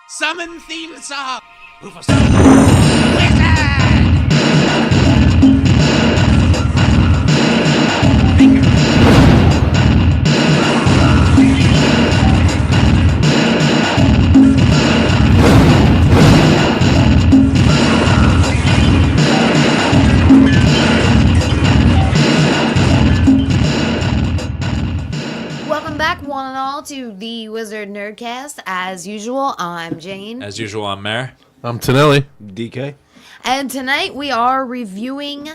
Summon theme song! Rufus. Wizard! Welcome back, one and all, to the Wizard Nerdcast. As usual, I'm Jane. As usual, I'm Mare. I'm Tonelli. DK. And tonight we are reviewing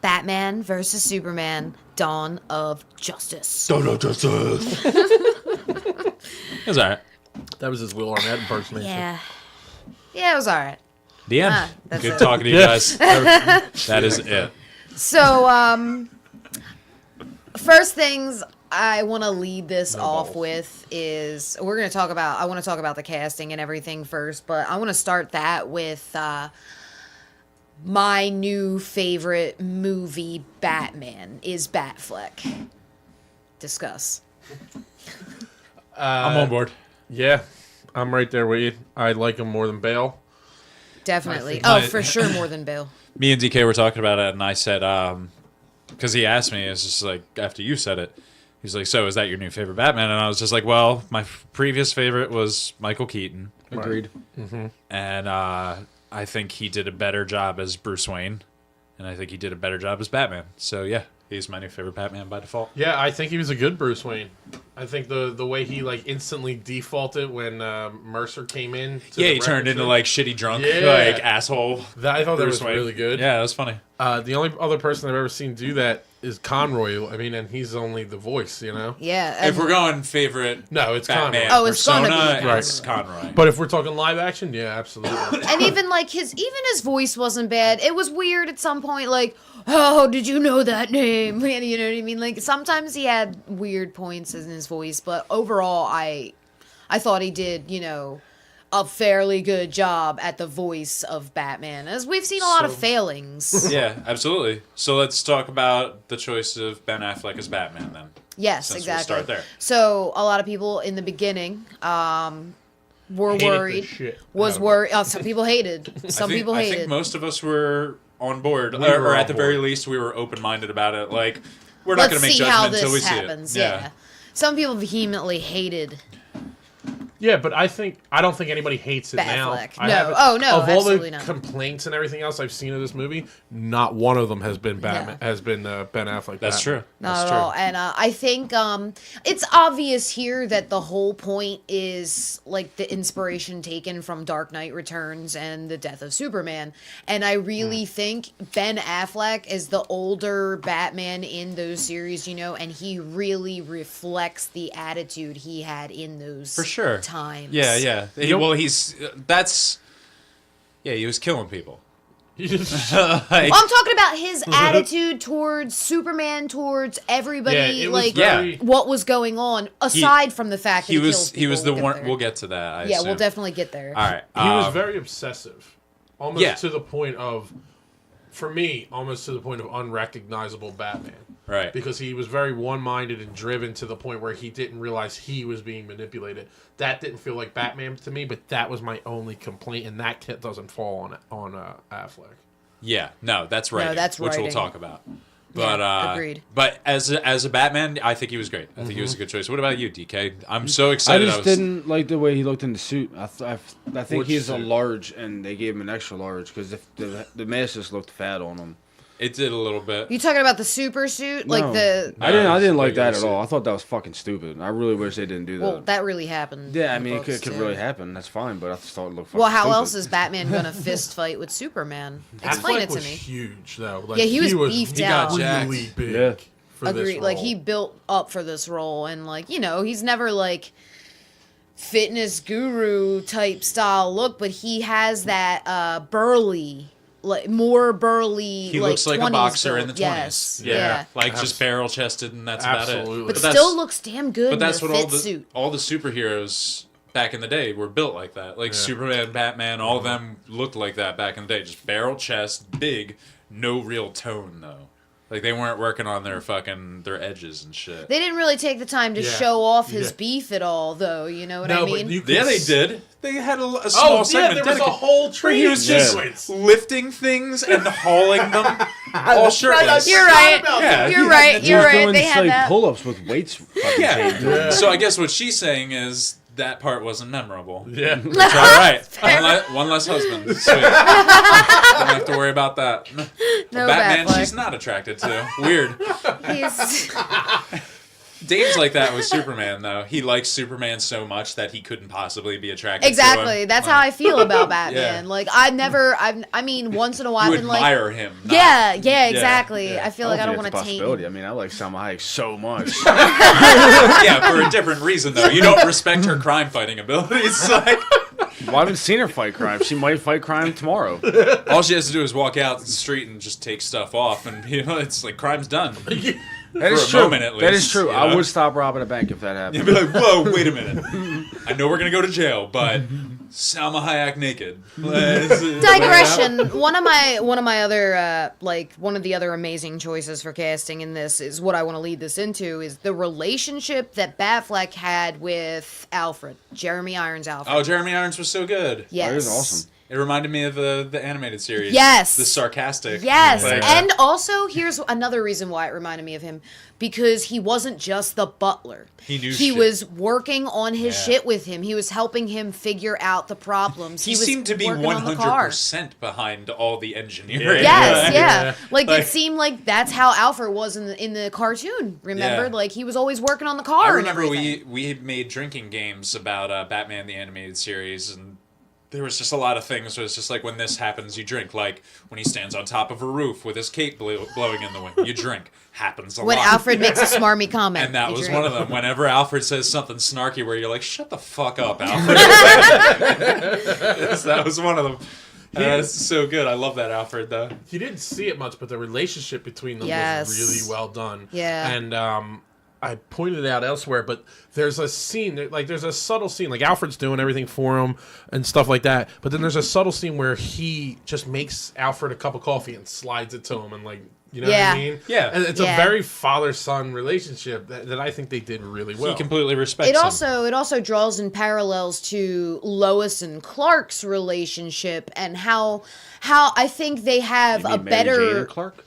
Batman vs. Superman, Dawn of Justice. Dawn of Justice. It was alright. That was his Will Arnett impersonation. Yeah, it was alright. The end. That's Good it. talking to you guys. That is it. So, first things I want to lead this off with is I want to talk about the casting and everything first, but I want to start that with my new favorite movie, Batman, is Batfleck. Discuss. I'm on board. Yeah, I'm right there with you. I like him more than Bale. Definitely. I- For sure more than Bill. Me and DK were talking about it, and I said, because he asked me, it's just like, after you said it, he's like, so is that your new favorite Batman? And I was just like, well, my previous favorite was Michael Keaton. Agreed. Mm-hmm. And I think he did a better job as Bruce Wayne. And I think he did a better job as Batman. So, yeah, he's my new favorite Batman by default. Yeah, I think he was a good Bruce Wayne. I think the way he like instantly defaulted when Mercer came in. Yeah, he turned into like shitty drunk, Yeah. like asshole. I thought that Bruce was Wayne. really good. Yeah, that was funny. The only other person I've ever seen do that is Conroy. I mean, and he's only the voice, you know. Yeah. If we're going favorite No, it's Batman Conroy. Oh, it's gonna persona, be it's Conroy. But if we're talking live action, yeah, absolutely. And even like his voice wasn't bad. It was weird at some point, like, oh, did you know that name? You know what I mean? Like sometimes he had weird points in his voice, but overall, I thought he did, a fairly good job at the voice of Batman, as we've seen a lot of failings. Yeah, absolutely. So let's talk about the choice of Ben Affleck as Batman then. Yes, Since exactly. we'll start there. So a lot of people in the beginning were Hated the worried. shit Was out of worried. Some people hated. Some people I hated. think most of us were on board, We were or on at the very board. least, we were open-minded about it. Like, we're not Let's going to make see how judgment until we this happens. see it. Yeah. Some people vehemently hated Yeah, but I don't think anybody hates it now. Batfleck. I No. haven't- Oh, no, Of all absolutely the not. complaints and everything else I've seen of this movie, not one of them has been Batman. Has been Ben Affleck. That's Batman. true. Not That's at true. all. And I think it's obvious here that the whole point is like the inspiration taken from Dark Knight Returns and the death of Superman. And I really think Ben Affleck is the older Batman in those series, and he really reflects the attitude he had in those For sure. times. Yeah. He was killing people. You just- Like, Well, I'm talking about his attitude towards Superman, towards everybody, Yeah, it was like very- what was going on, aside from the fact that he kills was the people. one. We'll get to that. I Yeah, assume. we'll definitely get there. All right. he was very obsessive, almost Yeah. to the point of, for me, almost to the point of unrecognizable Batman. right. Because he was very one-minded and driven to the point where he didn't realize he was being manipulated. That didn't feel like Batman to me, but that was my only complaint, and that doesn't fall on Affleck. Yeah, no, that's right. that's which we'll writing. talk about. Yeah, But agreed. But as a Batman, I think he was great. I think he was a good choice. What about you, DK? I'm so I excited. just didn't like the way he looked in the suit. I think Which he's a suit? large, and they gave him an extra large because the mask just looked fat on him. It did a little bit. You talking about the super suit, like No. the? I didn't like regular that at suit. all. I thought that was fucking stupid. I really wish they didn't do that. Well, that really happened. yeah, I in the mean, books, it could too. really happen. That's fine, but I just thought it looked fucking Well, how stupid. else is Batman gonna fist fight with Superman? Explain Affleck it to was me. huge, though. Like, Yeah, he was beefed out. really big Yeah. for this Agreed. role. Like he built up for this role, and like he's never like fitness guru type style look, but he has that burly. Like more burly. He like looks like a 20s boxer in the 20s. 20s. Yes. Yeah. Like just barrel chested, and that's about Absolutely. it. But that's- still looks damn good But that's in what a fit suit. all the superheroes back in the day were built like that. Like Superman, Batman, all of them looked like that back in the day. Just barrel chest, big, no real tone though. Like they weren't working on their edges and shit. They didn't really take the time to Yeah. show off his Yeah. beef at all, though. You know what No, I mean? but you Yeah, they could did. They had a small segment. there was a dedicated- whole where training he was just sequence. lifting things and hauling them all shirtless. You're right. Yeah. You're right. He You're was right. doing They just, had like that. pull-ups with weights. Fucking chained to him. Yeah. So I guess what she's saying is that part wasn't memorable. Yeah. It's all right. One less husband. Sweet. Don't have to worry about that. No Batman, Batfleck. she's not attracted to. Weird. He's Dave's like that with Superman, though. He likes Superman so much that he couldn't possibly be attracted to exactly. him. That's how I feel about Batman. Yeah. Like I mean, once in a while, You I've been like, admire him. not- yeah, exactly. yeah. I feel like I don't think want that's to a taint. possibility. I mean, I like Salma Hayek so much. Yeah, for a different reason, though. You don't respect her crime fighting abilities. Like, Well, I haven't seen her fight crime. She might fight crime tomorrow. all she has to do is walk out the street and just take stuff off, and it's like crime's done. That is For a true. moment, at That least, is true. you I know? would stop robbing a bank if that happened. You'd be like, whoa, wait a minute. I know we're gonna go to jail, but Salma Hayek naked. Digression. One of my other one of the other amazing choices for casting in this is what I want to lead this into is the relationship that Batfleck had with Alfred, Jeremy Irons Alfred. Oh, Jeremy Irons was so good. Yes. That is awesome. It reminded me of the animated series. Yes. The sarcastic. Yes, like- and also here's another reason why it reminded me of him because he wasn't just the butler. He knew He shit. was working on his Yeah. shit with him. He was helping him figure out the problems. He was seemed to be working on the car. 100% behind all the engineering. Yes, yeah. Yeah. Like, Like- it seemed like that's how Alfred was in the cartoon. Remember, Yeah. like he was always working on the car. I and remember everything. we had made drinking games about Batman the Animated Series, and there was just a lot of things where it's just like when this happens, you drink. Like when he stands on top of a roof with his cape blowing in the wind, you drink. Happens a when lot. Alfred makes a smarmy comment, And that you was drink. one of them. Whenever Alfred says something snarky where you're like, shut the fuck up, Alfred. Yes, that was one of them. That's so good. I love that Alfred, though. You didn't see it much, but the relationship between them Yes. was really well done. Yeah. And I pointed it out elsewhere, but there's a scene, like there's a subtle scene, like Alfred's doing everything for him and stuff like that. But then there's a subtle scene where he just makes Alfred a cup of coffee and slides it to him, and like, you know Yeah. what I mean? Yeah. And it's Yeah. a very father-son relationship that I think they did really well. He completely respects It him. also draws in parallels to Lois and Clark's relationship and how I think they have You a mean Mary Jane or better Clark?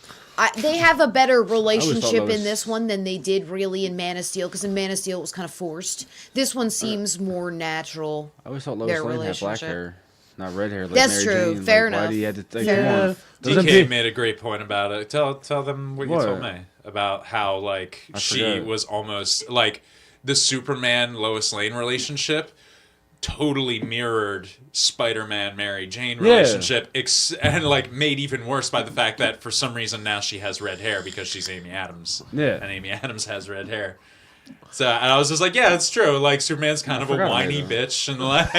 they have a better thought relationship Lois- in this one than they did really in Man of Steel because in Man of Steel it was kind of forced. This one seems more natural. I always thought Lois Their Lane had black relationship. hair, not red hair. Like That's Mary true. Jane. Fair Like, why enough. do you have to think? Fair Come on. enough. Doesn't DK pe- made a great point about it. Tell them what you What? told me about how like she forget. was almost like the Superman Lois Lane relationship totally mirrored Spider-Man Mary Jane Yeah. relationship and like made even worse by the fact that for some reason now she has red hair because she's Amy Adams. Yeah. And Amy Adams has red hair. So and I was just like, yeah, it's true. Like Superman's kind of a forgot about whiny that. bitch and like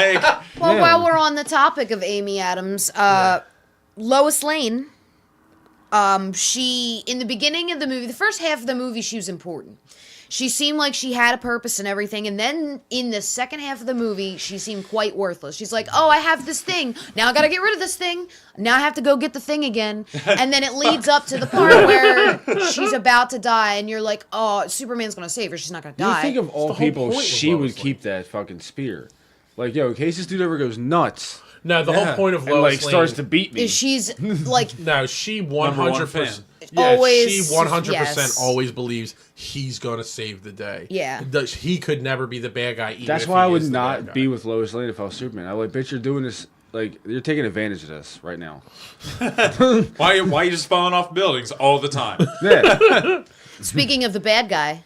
Well, Yeah. while we're on the topic of Amy Adams, Lois Lane, she in the beginning of the movie, the first half of the movie, she was important. She seemed like she had a purpose and everything, and then in the second half of the movie, she seemed quite worthless. She's like, "Oh, I have this thing. Now I gotta get rid of this thing. Now I have to go get the thing again." And then it leads up to the part where she's about to die, and you're like, "Oh, Superman's gonna save her. She's not gonna You die." think of all the whole people, point with she Lois would Lane. keep that fucking spear. Like, yo, in case this dude ever goes nuts No, the Yeah. whole point of and Lois like Lane starts to beat me. Is she's like No, she one 100%. fan. Yeah, Always- she 100% yes. always believes he's gonna save the day. Yeah. He could never be the bad guy. Even That's if why I he would is the bad not guy. be with Lois Lane if I was Superman. I'm like, bitch, you're doing this. Like, you're taking advantage of this right now. why are you just falling off buildings all the time? Yeah. speaking of the bad guy.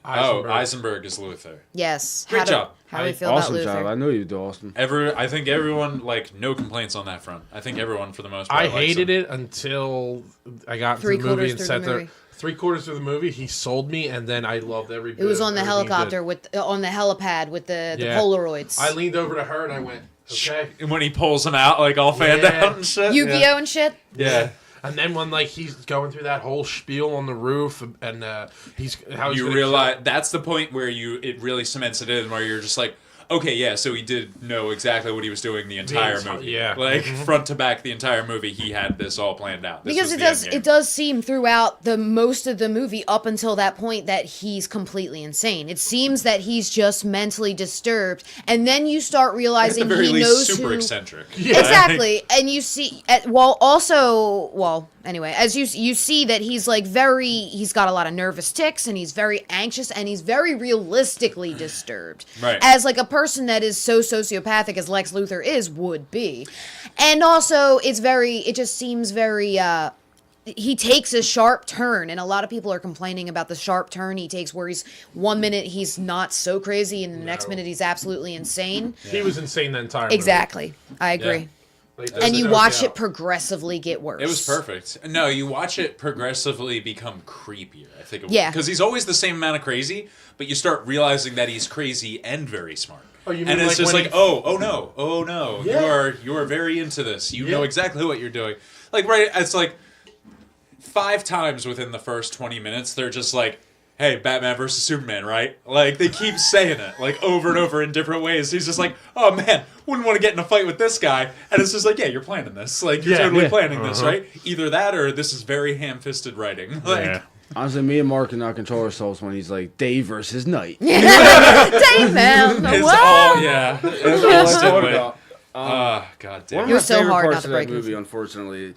Oh, Eisenberg. Eisenberg is Luther. Yes. Great job. How do we feel Awesome about Luther? job. I know you do, Austin. I think everyone like no complaints on that front. I think everyone for the most part. I likes hated him. it until I got to Three the movie quarters and through sat the there. movie. 3/4 through the movie, he sold me, and then I loved every bit It was of on the everything he did. helicopter on the helipad with the Yeah. Polaroids. I leaned over to her and I went, okay. And when he pulls him out, like all fanned Yeah. out and shit. Yu-Gi-Oh and shit. Yeah. And then when like he's going through that whole spiel on the roof, and he's You gonna realize that's the point where it really cements it in, where you're just like, Okay, yeah, so he did know exactly what he was doing the entire movie. Yeah. Like, front to back, the entire movie, he had this all planned out. This Because was the it does seem throughout the most of the movie up until that point that he's completely insane. It seems that he's just mentally disturbed, and then you start realizing At the very he least, knows super who eccentric. exactly, and you see anyway, as you see that he's like he's got a lot of nervous tics, and he's very anxious, and he's very realistically disturbed, Right. as like a person that is so sociopathic as Lex Luthor would be. And also it just seems very he takes a sharp turn, and a lot of people are complaining about the sharp turn he takes, where he's 1 minute he's not so crazy, and the next minute he's absolutely insane. He was insane the entire movie. Exactly, I agree. Yeah. Like, And you no watch doubt. it progressively get worse. It was perfect. No, you watch it progressively become creepier, I think. Yeah. Because he's always the same amount of crazy, but you start realizing that he's crazy and very smart. Oh, you mean and it's like just when like, he- oh no, Yeah. you are very into this. You Yeah. know exactly what you're doing. Like, right, it's like 5 times within the first 20 minutes, they're just like, hey, Batman versus Superman, right? Like, they keep saying it, like, over and over in different ways. He's just like, oh, man, wouldn't want to get in a fight with this guy. And it's just like, yeah, you're planning this. Like, you're Yeah, totally yeah. planning this, right? Either that or this is very ham-fisted writing. Like, Yeah. Honestly, me and Mark cannot control ourselves when he's like day versus night. Dang, man. it's What? all, yeah. That's all I thought about. God One damn of it. You're my so favorite hard parts not to of that break movie, into- unfortunately,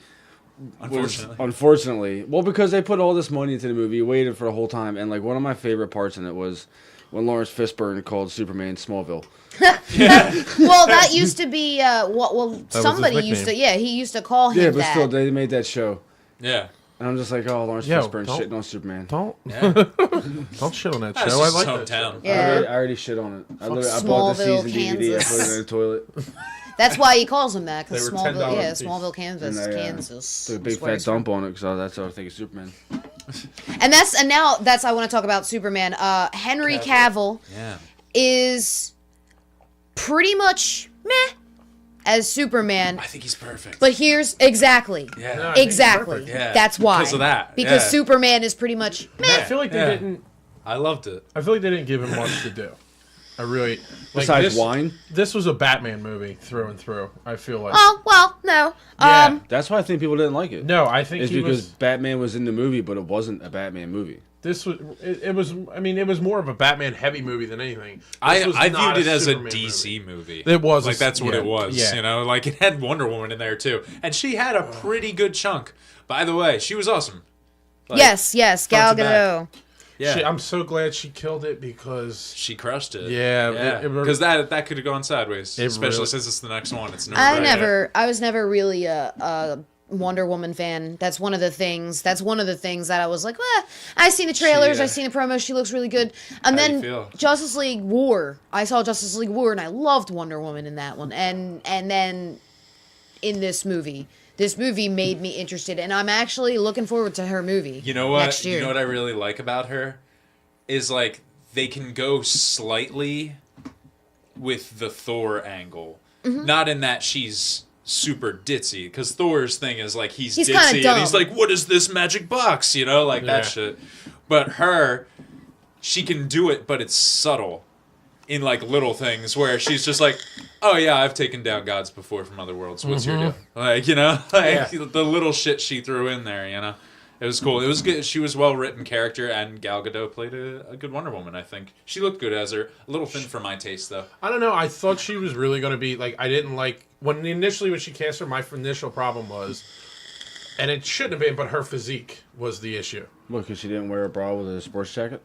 Unfortunately. well, because they put all this money into the movie, waited for the whole time, and like one of my favorite parts in it was when Lawrence Fishburne called Superman Smallville. Well, that used to be his somebody used to nickname. he used to call him Yeah, but that. still, they made that show, Yeah. and I'm just like, oh, Lawrence Yo, Fishburne don't- shitting on Superman. Don't Yeah. don't shit on that That's show. I just like his that show. hometown. Yeah. I already shit on it. I bought the Smallville, season DVD. I put it in the toilet. That's why he calls him that, because They were Smallville, $10 yeah, apiece. Smallville, Kansas, And I, Kansas. Took a big is where fat he's from. dump on it because that's what I think of Superman. And I want to talk about Superman. Henry Cavill Yeah. is pretty much meh as Superman. I think he's perfect. But here's exactly. Yeah. No, I think he's Exactly. perfect. Yeah. That's why. Because of that. Because Yeah. Superman is pretty much meh. I feel like they Yeah. didn't. I loved it. I feel like they didn't give him much to do. I really. Like Besides this, wine? This was a Batman movie through and through. I feel like. Oh, well, no. Yeah. That's why I think people didn't like it. No, I think It's he because was. Batman was in the movie, but it wasn't a Batman movie. This was. It was. I mean, it was more of a Batman heavy movie than anything. I This was not viewed it as a Superman DC movie. movie. It was like that's what yeah, it was. yeah. You know, like it had Wonder Woman in there too, and she had a pretty good chunk. By the way, she was awesome. Like, Yes, Gal front to back. Gadot. Yeah, I'm so glad she killed it because. she crushed it. Yeah, because that could have gone sideways, especially really- since it's the next one. It's no I was never really a Wonder Woman fan. That's one of the things that I was like, well, I seen the trailers, I seen the promos, she looks really good. And How do you then feel? Justice League War. I saw Justice League War and I loved Wonder Woman in that one. And then in this movie made me interested, and I'm actually looking forward to her movie. You know what? Next year. You know what I really like about her is like they can go slightly with the Thor angle, Mm-hmm. not in that she's super ditzy, because Thor's thing is like he's He's kinda ditzy and he's dumb. like, "What is this magic box?" You know, like Yeah. that shit. But her, she can do it, but it's subtle. In like little things where she's just like, oh yeah, I've taken down gods before from other worlds. What's your deal? Like, you know, like the little shit she threw in there, you know. It was cool. It was good. She was well written character, and Gal Gadot played a good Wonder Woman. I think she looked good as her. A little thin for my taste, though. I don't know. I thought she was really going to be like. I didn't like when she cast her. My initial problem was, and it shouldn't have been, but her physique was the issue. What, because she didn't wear a bra with a sports jacket?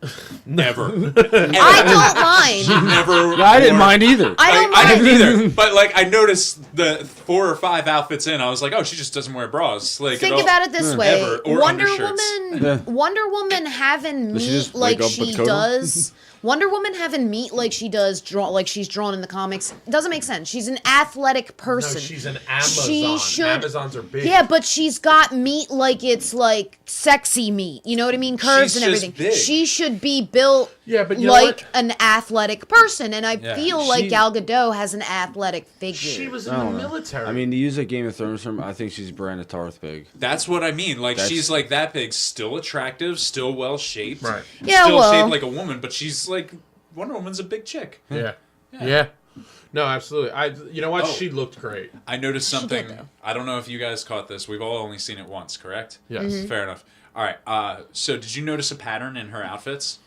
Never. I don't mind. Never. Yeah, I didn't mind either. I don't I mind. didn't either. But like, I noticed the 4 or 5 outfits in. I was like, oh, she just doesn't wear bras. Like, Think at all. about it this way: Ever. Or undershirts. Wonder Woman having she meat just like wake up with she total? does. Wonder Woman having meat like she does, like she's drawn in the comics, doesn't make sense. She's an athletic No, person. she's an Amazon. She should- Amazons are big. Yeah, but she's got meat like it's like sexy meat. You know what I mean? Curves She's and just everything. big. She should be built Yeah, but you know like what? an athletic person, and I Yeah. feel like She- Gal Gadot has an athletic figure. She was in I the don't know. military. I mean, to use a Game of Thrones term, I think she's Brianna Tarth big. That's what I mean. Like, That's- she's like that big, still attractive, still well shaped. Right. Yeah, Still well- shaped like a woman, but she's like, Wonder Woman's a big chick. yeah. Yeah. No, absolutely. You know what? Oh. She looked great. I noticed She something. did, though. I don't know if you guys caught this. We've all only seen it once, correct? Yes. Mm-hmm. Fair enough. All right. So did you notice a pattern in her outfits?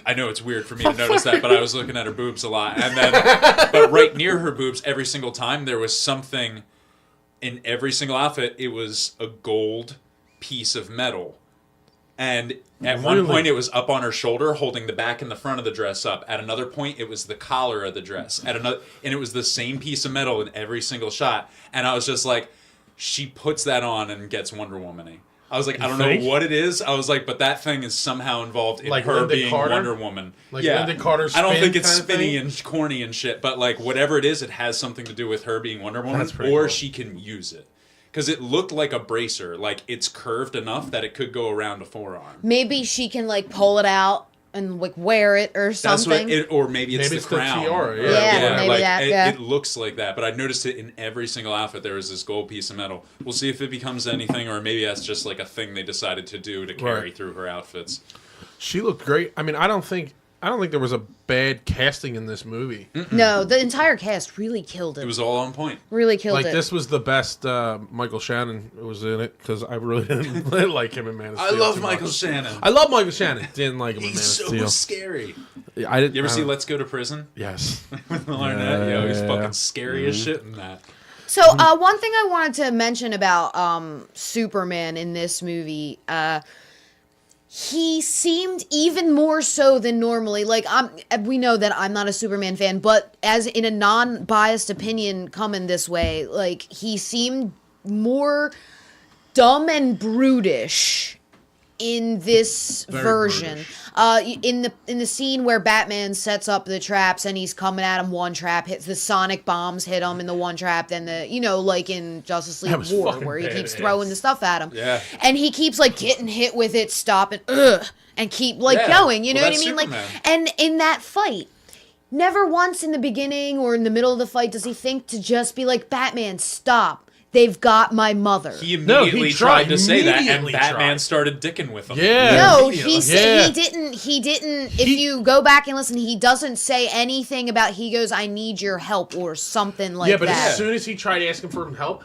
I know it's weird for me to notice that, but I was looking at her boobs a lot. And then, but right near her boobs, every single time, there was something in every single outfit. It was a gold piece of metal. And at one point, it was up on her shoulder, holding the back and the front of the dress up. At another point, it was the collar of the dress. And it was the same piece of metal in every single shot. And I was just like, she puts that on and gets Wonder Woman-y. I was like, I don't know what it is. I was like, but that thing is somehow involved in Like her Linda being Carter? Wonder Woman. Like Linda Carter's I don't spin think it's kind of spinny thing? and corny and shit, but like whatever it is, it has something to do with her being Wonder Woman, That's pretty or cool. she can use it. Because it looked like a bracer, like it's curved enough that it could go around a forearm. Maybe she can like pull it out and like wear it or That's something. what or maybe it's Maybe the it's the crown. tiara, yeah. Yeah, maybe like, that, yeah. It looks like that, but I noticed it in every single outfit. There was this gold piece of metal. We'll see if it becomes anything, or maybe that's just like a thing they decided to do to carry Right. through her outfits. She looked great. I mean, I don't think there was a bad casting in this movie. No, the entire cast really killed it. It was all on point. Really killed Like it. this was the best Michael Shannon was in it because I really didn't like him in Man of I Steel. love too Michael much. Shannon. I love Michael Shannon. Didn't like him in Man of He's so Steel. scary. I didn't. You ever see Let's Go to Prison Yes. with Arnett? Yo, he's Yeah. fucking scary as shit in that. So, one thing I wanted to mention about Superman in this movie, he seemed even more so than normally. Like, we know that I'm not a Superman fan, but as in a non-biased opinion coming this way, like, he seemed more dumb and brutish in this version. In the scene where Batman sets up the traps and he's coming at him, one trap hits, the sonic bombs hit him in the one trap, then like in Justice League was War fucking where he keeps badass. throwing the stuff at him. Yeah. And he keeps like getting hit with it, stopping, and keep like Yeah. going, you know Well, what I mean? that's Like, Superman. and in that fight, never once in the beginning or in the middle of the fight does he think to just be like, Batman, stop. They've got my mother. He No, he immediately tried. tried to say that, and Immediately Batman tried. started dicking with him. Yeah. No, Immediately. he said Yeah. he didn't. If you go back and listen, he doesn't say anything about. He goes, "I need your help" or something like Yeah, but that. as soon as he tried asking for help,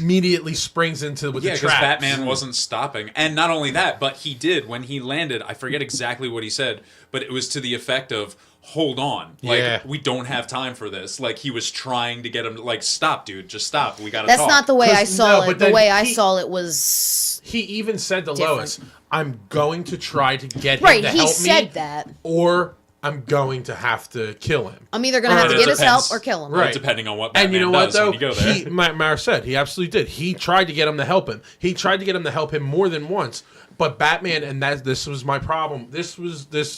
immediately springs into with Yeah, the because trap. Batman wasn't stopping. And not only that, but he did, when he landed, I forget exactly what he said, but it was to the effect of, hold on. Like, Yeah. we don't have time for this. Like, he was trying to get him, like, stop, dude, just stop. We gotta That's talk. not the way I 'Cause- saw no, it. but The then way I he- saw it was He even said to Different. Lois, "I'm going to try to get him right. to He help said me, that. or I'm going to have to kill him." I'm either gonna have to it get his help depends. or kill him. Right. Depending on what Batman And you know what does though? when you go there. Mara said he absolutely did. He tried to get him to help him. He tried to get him to help him more than once. But Batman, and this was my problem. This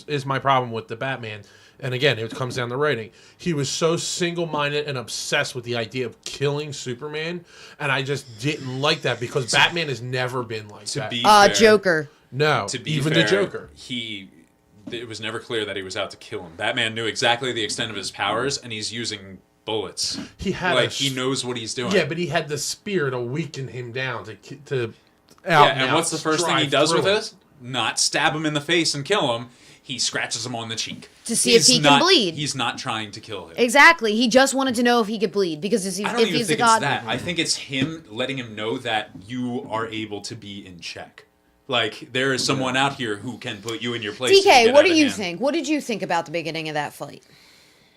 is my problem with the Batman. And again, it comes down to writing. He was so single-minded and obsessed with the idea of killing Superman, and I just didn't like that because Batman has never been like To that. be fair, Joker. No, to be even fair, the Joker. it was never clear that he was out to kill him. Batman knew exactly the extent of his powers, and he's using bullets. He had like a he knows what he's doing. Yeah, but he had the spear to weaken him down to Yeah, out and what's the first thing he drive does through with him. this? Not stab him in the face and kill him. He scratches him on the cheek To see if he can not- bleed. He's not trying to kill him. Exactly. He just wanted to know if he could bleed because if I don't even he's a think god. it's that. I think it's him letting him know that you are able to be in check. Like, there is someone out here who can put you in your place. if you DK, get what out do of you hand. think? What did you think about the beginning of that fight?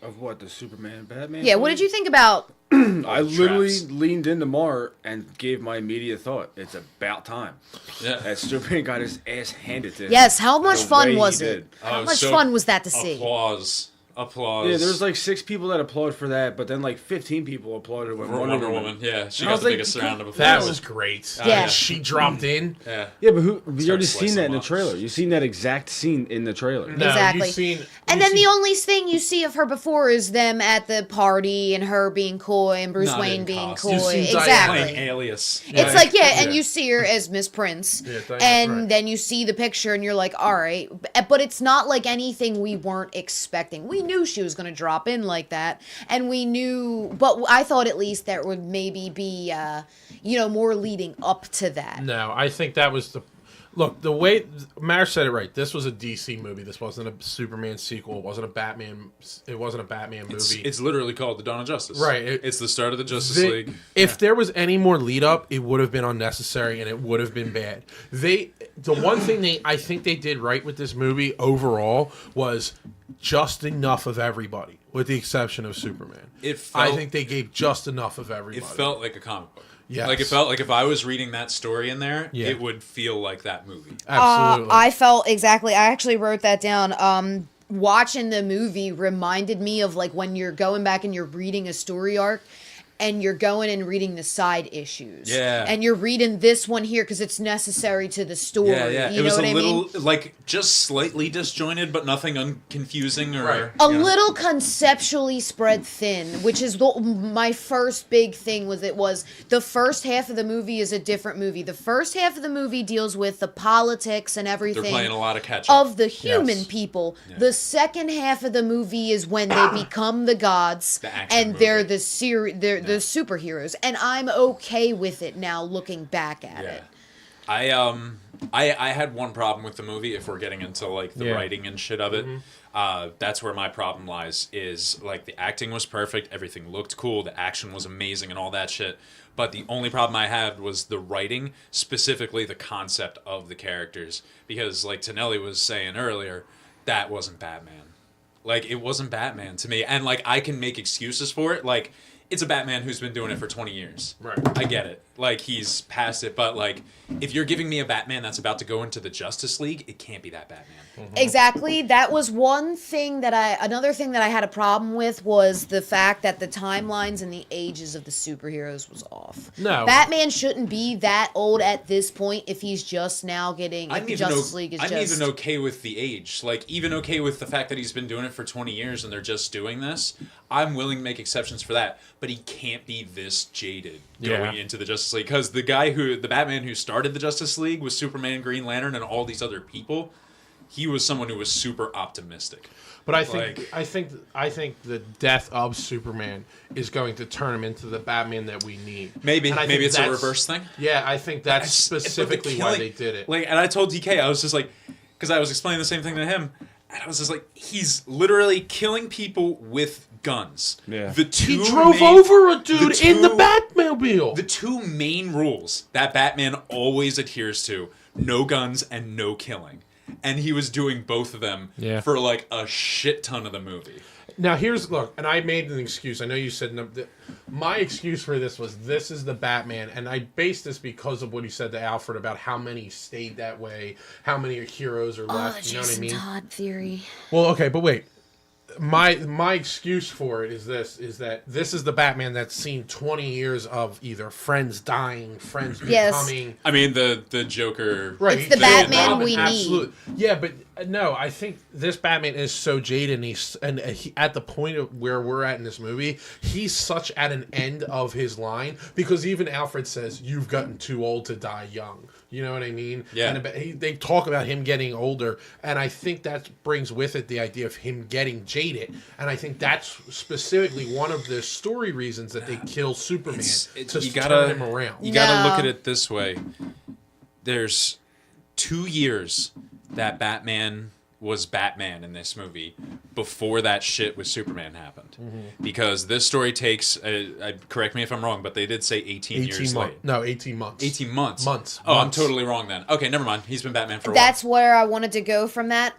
Of what, the Superman Batman? Yeah, what did you think about? I literally traps. leaned into Mar and gave my immediate thought. It's about time. Yeah. That Superman got his ass handed to him. Yes, how much The fun way was he it? did. How Oh, much so fun was that to see? Applause. Yeah, there was like 6 people that applauded for that, but then like 15 people applauded when For Wonder Woman. Yeah, she And I got was the like, biggest round of applause. That was great. Yeah. She dropped in. Yeah. Yeah, but you Started already seen slicing that in them the up. trailer. You've seen that exact scene in the trailer. No, Exactly. you've seen, And you then see- the only thing you see of her before is them at the party and her being coy and Bruce Not Wayne in being costume. coy. You see Diana Exactly. Playing Alias. It's like, yeah, and you see her as Miss Prince. Yeah, Diana, and right. then you see the picture and you're like, all right. But it's not like anything we weren't expecting. We knew she was going to drop in like that. And we knew, but I thought at least there would maybe be, more leading up to that. No, I think that was Look, the way Marsh said it right. This was a DC movie. This wasn't a Superman sequel. It wasn't a Batman. It wasn't a Batman movie. It's literally called The Dawn of Justice. Right. It's the start of the Justice League. If there was any more lead up, it would have been unnecessary and it would have been bad. The one thing I think they did right with this movie overall was just enough of everybody, with the exception of Superman. I think they gave just enough of everybody. It felt like a comic book. Yes. Like it felt like if I was reading that story in there, Yeah. it would feel like that movie. Absolutely. I felt exactly. I actually wrote that down. Watching the movie reminded me of like when you're going back and you're reading a story arc and you're going and reading the side issues. Yeah. And you're reading this one here because it's necessary to the story. Yeah. You It was know what a I little, mean? like, just slightly disjointed, but nothing unconfusing or... Right. A little conceptually spread thin, which is my first big thing was the first half of the movie is a different movie. The first half of the movie deals with the politics and everything. They're playing a lot of catch-up. Of the human people. Yeah. The second half of the movie is when they become the gods The action and movie. they're the superheroes. And I'm okay with it now looking back at it. I had one problem with the movie, if we're getting into like the writing and shit of it. That's where my problem lies, is like the acting was perfect, everything looked cool, the action was amazing and all that shit. But the only problem I had was the writing, specifically the concept of the characters. Because like Tonelli was saying earlier, that wasn't Batman. Like, it wasn't Batman to me. And like, I can make excuses for it. Like, it's a Batman who's been doing it for 20 years. Right. I get it. Like, he's past it. But, like, if you're giving me a Batman that's about to go into the Justice League, it can't be that Batman. Exactly. That was one thing another thing that I had a problem with was the fact that the timelines and the ages of the superheroes was off. No. Batman shouldn't be that old at this point if he's just now getting, if the Justice League is I'm just... even okay with the age. Like, even okay with the fact that he's been doing it for 20 years and they're just doing this. I'm willing to make exceptions for that. But he can't be this jaded going into the Justice League. Because the Batman who started the Justice League with Superman, Green Lantern, and all these other people... He was someone who was super optimistic. But I think the death of Superman is going to turn him into the Batman that we need. Maybe it's a reverse thing. Yeah, I think that's specifically why they did it. Like, and I told DK, I was just like, because I was explaining the same thing to him, and I was just like, he's literally killing people with guns. Yeah. He drove over a dude in the Batmobile. The two main rules that Batman always adheres to: no guns and no killing. And he was doing both of them for like a shit ton of the movie. Now look, and I made an excuse. I know you said no, my excuse for this is the Batman, and I based this because of what he said to Alfred about how many stayed that way, how many heroes are left. the You know what I mean? Todd theory. Well, okay, but wait. My excuse for it is that this is the Batman that's seen 20 years of either friends dying, friends becoming. I mean, the Joker. Right, It's the Batman we need. Yeah, but no, I think this Batman is so jaded, and he, at the point of where we're at in this movie, he's such at an end of his line, because even Alfred says, "You've gotten too old to die young." You know what I mean? Yeah. And they talk about him getting older, and I think that brings with it the idea of him getting jaded. And I think that's specifically one of the story reasons that they kill Superman to turn him around. You gotta look at it this way. There's 2 years that Batman was Batman in this movie before that shit with Superman happened. Because this story takes, correct me if I'm wrong, but they did say 18 years late. No, 18 months. 18 months. Months. Oh, I'm totally wrong then. Okay, never mind. He's been Batman for a while. That's where I wanted to go from that.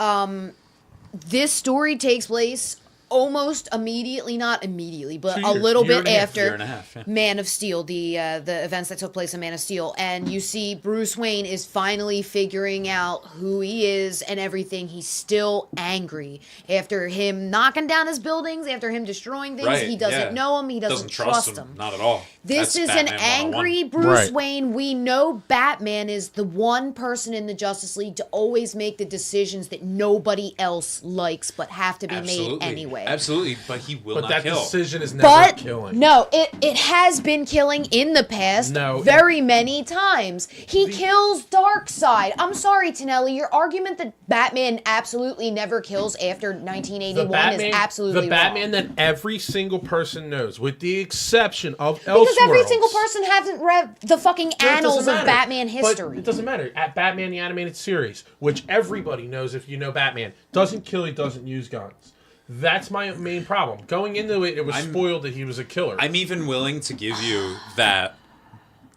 This story takes place almost immediately, not immediately, but a little bit after year and a half, yeah. Man of Steel, the events that took place in Man of Steel, and you see Bruce Wayne is finally figuring out who he is and everything. He's still angry after him knocking down his buildings, after him destroying things. Right, he doesn't know him. He doesn't trust him. Not at all. This That's is an Batman angry 101. Bruce Wayne. We know Batman is the one person in the Justice League to always make the decisions that nobody else likes but have to be made anyway. way. Absolutely, but he will But not that kill. decision is never But killing. no, it has been killing in the past very many times. He kills Darkseid. I'm sorry, Tinelli, your argument that Batman absolutely never kills after 1981 is absolutely the Batman wrong. that every single person knows, with the exception of Because every Elseworlds. single person hasn't read the fucking annals of Batman history. But it doesn't matter. At Batman the Animated Series, which everybody knows if you know Batman, doesn't kill, he doesn't use guns. That's my main problem. Going into it, it was spoiled that he was a killer. I'm even willing to give you that.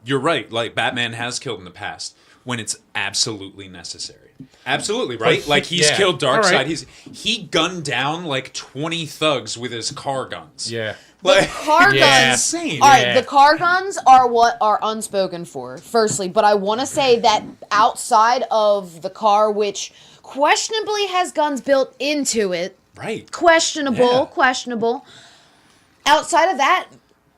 You're right. Like, Batman has killed in the past when it's absolutely necessary. Absolutely, right? Like, he's killed Darkseid. Right. He gunned down like 20 thugs with his car guns. Yeah. The car guns, insane. all right, the car guns are what are unspoken for, firstly. But I want to say that outside of the car, which questionably has guns built into it, right? Questionable. Outside of that,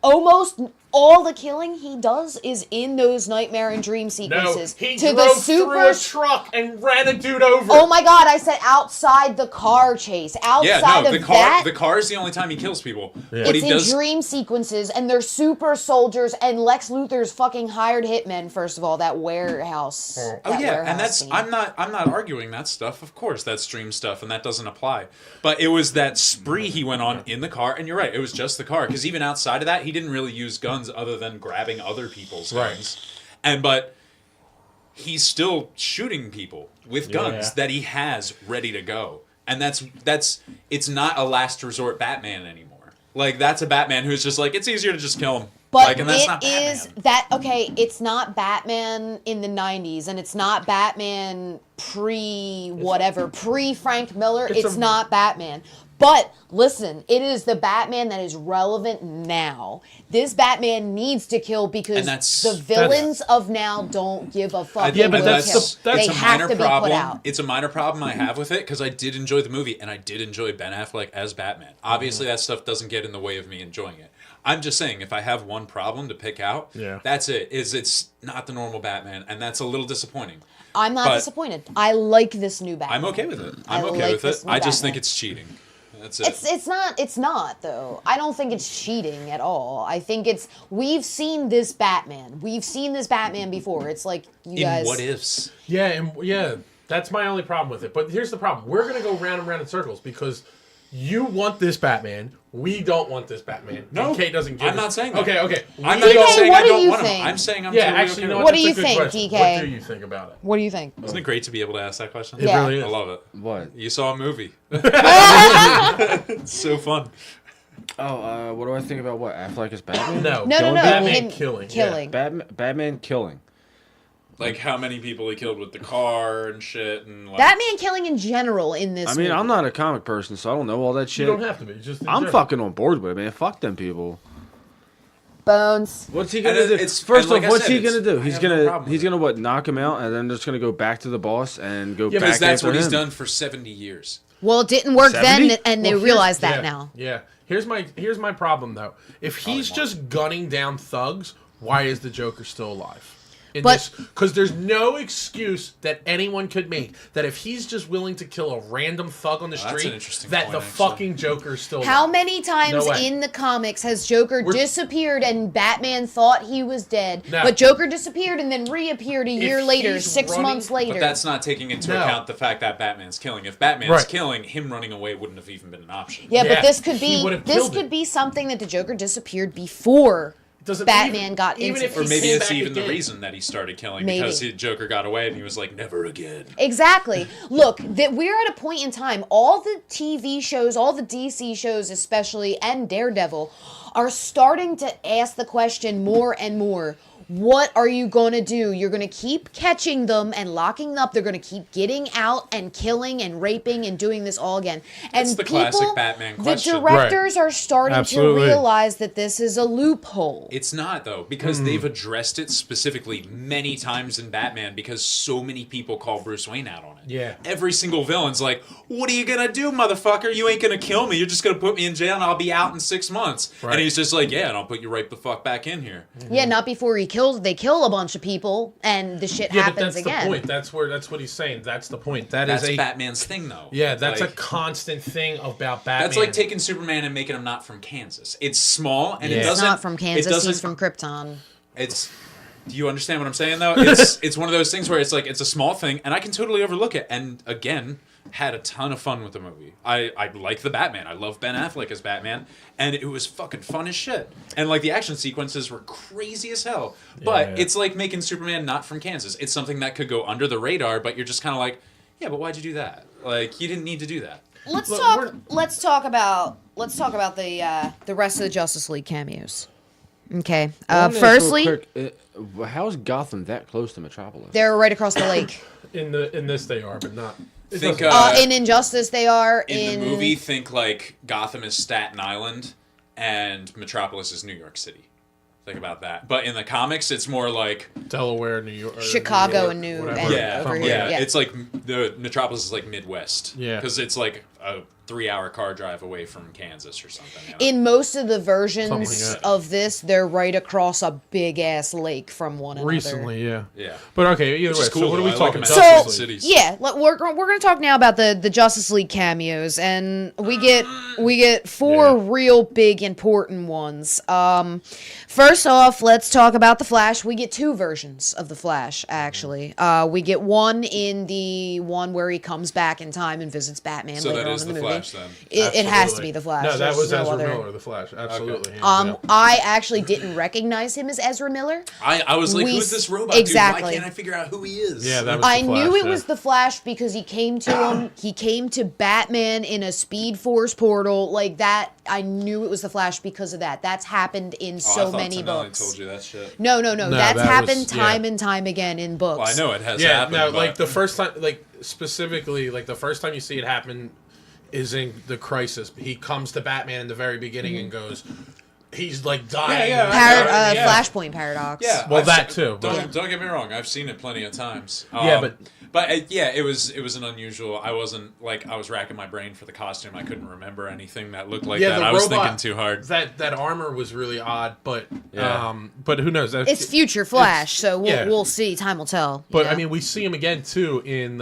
almost all the killing he does is in those nightmare and dream sequences. No, he to drove the super through a truck and ran a dude over. Oh my god, I said outside the car chase. Outside of that, the car is the only time he kills people. Yeah. But it's he does. in dream sequences, and they're super soldiers, and Lex Luthor's fucking hired hitmen. First of all, that warehouse. Oh that yeah, warehouse and that's scene. I'm not arguing that stuff. Of course, that's dream stuff, and that doesn't apply. But it was that spree he went on in the car, and you're right, it was just the car. Because even outside of that, he didn't really use guns other than grabbing other people's guns. But he's still shooting people with guns that he has ready to go, and that's it's not a last resort Batman anymore. Like, that's a Batman who's just like, it's easier to just kill him. But like, and that's it not is Batman. it's not Batman in the 90s, and it's not Batman pre-Frank Miller. It's not Batman. But listen, it is the Batman that is relevant now. This Batman needs to kill because the villains of now don't give a fuck. Yeah, but that's they a have minor to be problem. put out. It's a minor problem I have with it because I did enjoy the movie and I did enjoy Ben Affleck as Batman. Obviously, that stuff doesn't get in the way of me enjoying it. I'm just saying, if I have one problem to pick out, that's it. It's not the normal Batman, and that's a little disappointing. I'm not disappointed. I like this new Batman. I'm okay with it. I just think it's cheating. That's it. It's not though. I don't think it's cheating at all. I think we've seen this Batman. We've seen this Batman before. It's like you guys. What ifs? Yeah, that's my only problem with it. But here's the problem: we're gonna go round and round in circles because you want this Batman. We don't want this Batman. No, DK doesn't give. I'm not saying that. Okay. I'm not even saying what I do don't you want him. think? I'm saying I'm Yeah, totally actually, okay you know with What it. do you That's a good think, question. DK? What do you think about it? What do you think? Isn't it great to be able to ask that question? It really is. I love it. What? You saw a movie. It's so fun. Oh, what do I think about what? Affleck is Batman? No. Batman Him killing. killing. Batman killing. Like how many people he killed with the car and shit, and like, Batman killing in general in this. I mean, movie. I'm not a comic person, so I don't know all that You shit. don't have to be. Just in I'm general. fucking on board with it, man. Fuck them people. Bones. What's he And gonna do? it's- First and like off, I what's said, he gonna do? I He's have no gonna problem with he's gonna what? Knock him out, and then just gonna go back to the boss and go back because that's after what he's him. done for 70 years. Well, it didn't work 70? then, and they Well, realize that yeah, now. Yeah. Here's my problem though. If he's just gunning down thugs, why is the Joker still alive? Because there's no excuse that anyone could make that if he's just willing to kill a random thug on the That's an street, interesting that point, the actually. fucking Joker is still How alive. many times No way. in the comics has Joker disappeared and Batman thought he was dead, No. but Joker disappeared and then reappeared a year later, he's 6 running- months later? But that's not taking into No. account the fact that Batman's killing. If Batman's Right. killing, him running away wouldn't have even been an option. yeah, Yeah, but this could he be would've killed him. something that the Joker disappeared before Doesn't Batman even- got even into. if Or he maybe came it's back even the again. reason that he started killing Maybe. because Joker got away and he was like, never again. Exactly. Look, that we're at a point in time. All the TV shows, all the DC shows, especially, and Daredevil, are starting to ask the question more and more. What are you going to do? You're going to keep catching them and locking them up. They're going to keep getting out and killing and raping and doing this all again. And That's the classic Batman question. The directors are starting Absolutely. to realize that this is a loophole. It's not, though, because they've addressed it specifically many times in Batman because so many people call Bruce Wayne out on it. Yeah. Every single villain's like, what are you going to do, motherfucker? You ain't going to kill me. You're just going to put me in jail and I'll be out in 6 months. Right. And he's just like, yeah, and I'll put you right the fuck back in here. Yeah, not before he kills kill a bunch of people, and the shit Yeah, but happens that's again. the point. That's what he's saying. That's the point. That's is Batman's thing, though. Yeah, that's like, a constant thing about Batman. That's like taking Superman and making him not from Kansas. It's small, and it He's doesn't. not from Kansas. It He's from Krypton. It's. Do you understand what I'm saying, though? It's one of those things where it's like it's a small thing, and I can totally overlook it. And again, had a ton of fun with the movie. I like the Batman. I love Ben Affleck as Batman, and it was fucking fun as shit. And like the action sequences were crazy as hell. But it's like making Superman not from Kansas. It's something that could go under the radar, but you're just kind of like, yeah, but why'd you do that? Like you didn't need to do that. Let's talk about the rest of the Justice League cameos. Okay. Firstly, how's Gotham that close to Metropolis? they're right across the lake. in this they are, but not. Think In Injustice, they are. In the movie, think like Gotham is Staten Island and Metropolis is New York City. Think about that. But in the comics, it's more like Delaware, New York, Chicago, New York, and whatever. yeah, over yeah, here. Yeah. It's like the Metropolis is like Midwest. Yeah. Because it's like a 3-hour car drive away from Kansas or something. You know? In most of the Something versions like that. of this, they're right across a big ass lake from one another. Recently, yeah. Yeah. But okay, either Which way. is cool, So what are we though. I like talking them about? as So cities. yeah, we're going to talk now about the Justice League cameos, and we get 4 real big important ones. First off, let's talk about the Flash. We get 2 versions of the Flash actually. We get one in the one where he comes back in time and visits Batman So later that on is in the the movie. Flash then. It has to Absolutely. be the Flash. No, that There's was no Ezra other. Miller, the Flash. Absolutely. hands down. I actually didn't recognize him as Ezra Miller. I was like, We who's this robot exactly. dude? Why can't I figure out who he is? Yeah, that was I the Flash, knew it yeah. was the Flash because he came to him. He came to Batman in a Speed Force portal like that. I knew it was the Flash because of that. That's happened in I so thought many Tonelli books. told you that shit. No. That's that happened was- time yeah. and time again in books. Well, I know it has Yeah, happened. no, but like the first time, like specifically, like the first time you see it happen is in the Crisis. He comes to Batman in the very beginning and goes, he's like dying. Yeah, yeah. Flashpoint paradox. Yeah, Well, I've that se- too, but- Don't get me wrong. I've seen it plenty of times. Yeah, but it was an unusual. I wasn't like I was racking my brain for the costume. I couldn't remember anything that looked like that. the I was robot, thinking too hard. That armor was really odd, but Yeah. but who knows? It's future Flash, so yeah. we'll see. Time will tell. But you I know? mean, we see him again too in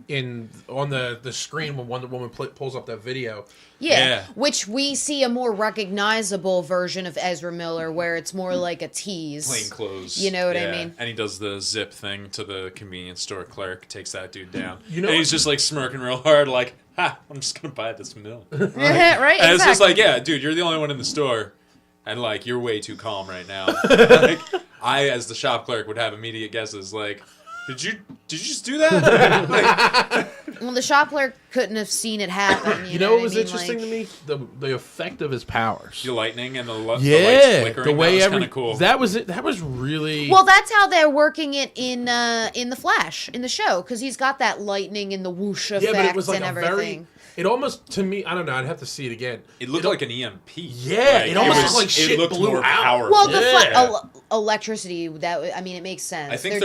on the screen when Wonder Woman pulls up that video. Yeah. Which we see a more recognizable version of Ezra Miller, where it's more like a tease. Plain clothes. You know what I Yeah. mean? And he does the zip thing to the convenience store clerk, takes that dude down. You know and what- he's just like smirking real hard, like, ha, I'm just gonna buy this milk. And right? it's just Exactly. like, yeah, dude, you're the only one in the store. And like, you're way too calm right now. Like, I, as the shop clerk, would have immediate guesses like, did you just do that? Like, Well, the shop clerk couldn't have seen it happen. You, You know what what was I mean? interesting to me? The effect of his powers. the lightning and the lights Yeah, flickering, the way that was every kind of cool. that was it. That was really Well, that's how they're working it in the Flash in the show, because he's got that lightning and the whoosh effect yeah, but it was like and a everything. very. It almost to me. I don't know. I'd have to see it again. It looked like an EMP. Yeah, it almost looked like shit It looked blew more out. powerful. Well, the Yeah. electricity, I mean, it makes sense. I think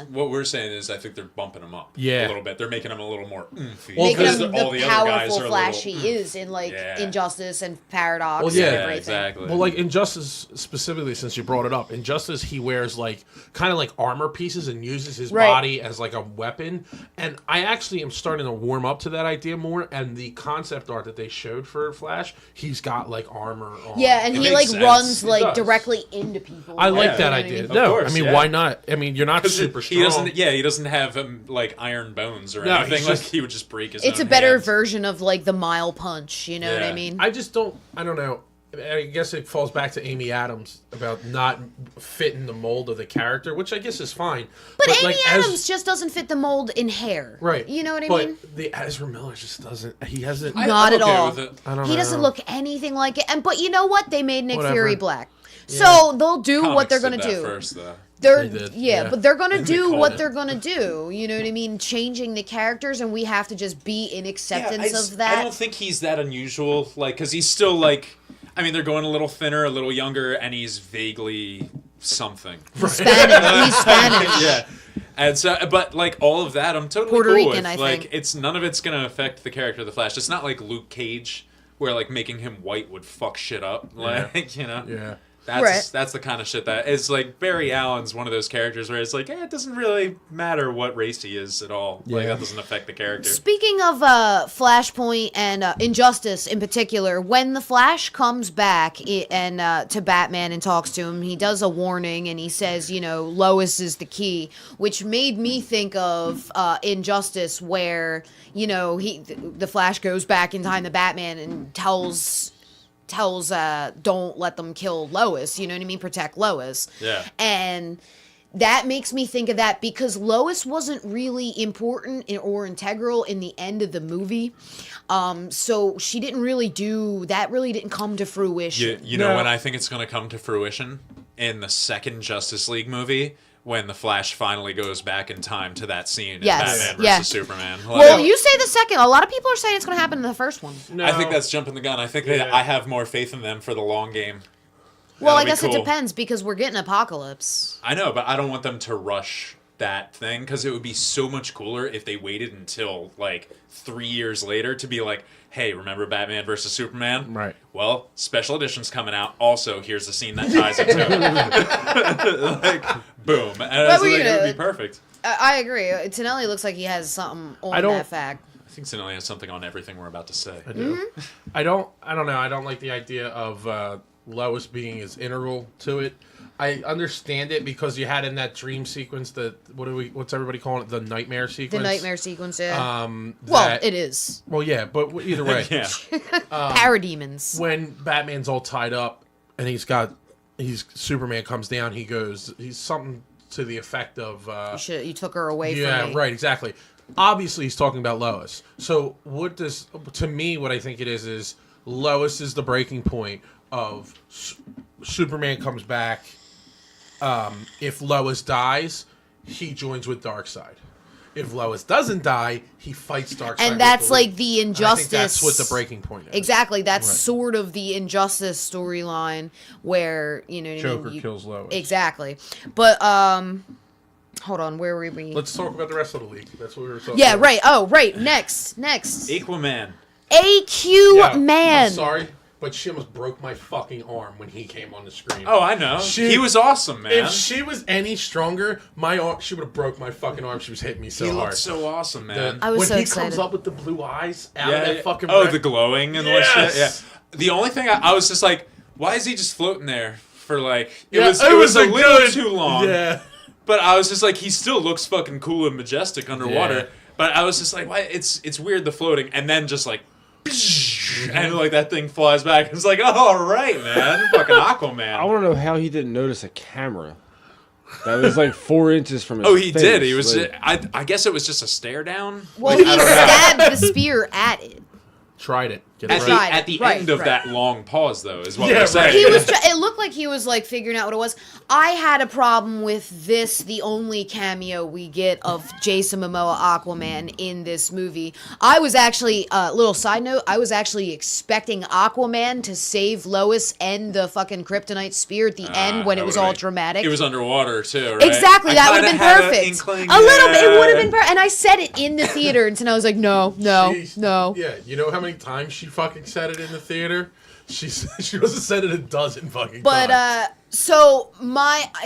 what we're saying is I think they're bumping him up Yeah. a little bit. They're making him a little more oomphy. Well, making because him all the the other guys powerful are a Flash little, he is in like Yeah. Injustice and Paradox Well, yeah. and yeah, everything. exactly. Well, like Injustice specifically, since you brought it up, Injustice he wears like kind of like armor pieces and uses his Right. body as like a weapon. And I actually am starting to warm up to that idea more. And the concept art that they showed for Flash, he's got like armor on. Yeah, and It he makes like sense. runs It like does. directly into people. I like Yeah. that You know what I idea. mean? No, course, I mean, yeah. why not? I mean, you're not 'Cause super strong. he doesn't have like iron bones or No, anything. he's Like just- he would just break his. It's a own better hands. version of like the mile punch. You know what I Yeah. mean? I just don't. I don't know. I guess it falls back to Amy Adams about not fitting the mold of the character, which I guess is fine. But Amy like, Adams just doesn't fit the mold in hair. right? You know what I but mean? the Ezra Miller just doesn't. He hasn't. Not I'm at okay all. with it. I don't He know. doesn't look anything like it. And but you know what? They made Nick Whatever. Fury black. So they'll do what Comics they're did gonna that do. first, though. They're They did, yeah, yeah. but they're gonna And they do called what it. they're gonna do. You know what I mean? Changing the characters, and we have to just be in acceptance of that. I don't think he's that unusual. Like, because he's still like, I mean, they're going a little thinner, a little younger, and he's vaguely something. Spanish. He's Spanish. Yeah. And so, but like all of that, I'm totally Puerto cool Rican, with. I Like, think. it's none of it's gonna affect the character of the Flash. It's not like Luke Cage, where like making him white would fuck shit up. Like, you know. Yeah. That's the kind of shit that it's like Barry Allen's one of those characters where it's like, it doesn't really matter what race he is at all. Like that doesn't affect the character. Speaking of Flashpoint and Injustice in particular, when the Flash comes back and to Batman and talks to him, he does a warning and he says, Lois is the key, which made me think of Injustice, where the Flash goes back in time to Batman and tells don't let them kill Lois, you know what I mean? Protect Lois. Yeah. And that makes me think of that because Lois wasn't really important or integral in the end of the movie. So she didn't really really didn't come to fruition. You know when I think it's going to come to fruition? In the second Justice League movie, when the Flash finally goes back in time to that scene in Batman versus Superman. Well, you say the second. A lot of people are saying it's going to happen in the first one. No. I think that's jumping the gun. I think that I have more faith in them for the long game. Well, That'll I guess be cool. it depends because we're getting Apocalypse. I know, but I don't want them to rush that thing because it would be so much cooler if they waited until like 3 years later to be like, hey, remember Batman versus Superman? Right. Well, special edition's coming out. Also, here's the scene that ties it to it. Like, boom. And it would be perfect. I agree. Tinelli looks like he has something on that fact. I think Sinelli has something on everything we're about to say. I do. Mm-hmm. I don't know. I don't like the idea of Lois being as integral to it. I understand it because you had in that dream sequence what's everybody calling it? The nightmare sequence. The nightmare sequence, yeah. That, it is. Well, yeah, but either way. Yeah. Parademons. When Batman's all tied up and Superman comes down, he's something to the effect of You took her away from me. Yeah, right, exactly. Obviously he's talking about Lois. So what I think it is Lois is the breaking point of Superman comes back. If Lois dies, he joins with Darkseid. If Lois doesn't die, he fights Darkseid. And that's like the Injustice. I think that's what the breaking point is. Exactly. That's sort of the Injustice storyline where, Joker kills Lois. Exactly. But, hold on, where were we? Let's talk about the rest of the league. That's what we were talking Yeah, about. right. Oh, right. Next. Aquaman. AQ Man. I'm sorry, but she almost broke my fucking arm when he came on the screen. Oh, I know. He was awesome, man. If she was any stronger, she would have broke my fucking arm. She was hitting me so He hard. looked so awesome, man. I was when so he excited. comes up with the blue eyes out of that fucking the glowing and all that shit. Yes! Yeah. The only thing I was just like, why is he just floating there for like? It was a a little good- too long. Yeah. But I was just like, he still looks fucking cool and majestic underwater. Yeah. But I was just like, why? It's weird the floating, and then just like, and like that thing flies back. It's like, oh, all right, man, fucking Aquaman. I want to know how he didn't notice a camera that was like 4 inches from his Oh, he face. did. He was. Like, I guess it was just a stare down. Well, Like, he I don't know. stabbed the spear at it. Tried it. Get it At right. the, Right, at the right, end of right. that long pause, though, is what Yeah, we're saying. He was. It looked like he was like figuring out what it was. I had a problem with this. The only cameo we get of Jason Momoa Aquaman in this movie. I was actually little side note. I was actually expecting Aquaman to save Lois and the fucking kryptonite spear at the end when that it was would've all been- dramatic. It was underwater too, right? Exactly, I that would have kinda been had an perfect. inkling, A little bit, it would have yeah. been perfect. And I said it in the theater, and I was like, no. Yeah, you know how many times she fucking said it in the theater? She must have said it a dozen fucking But times. so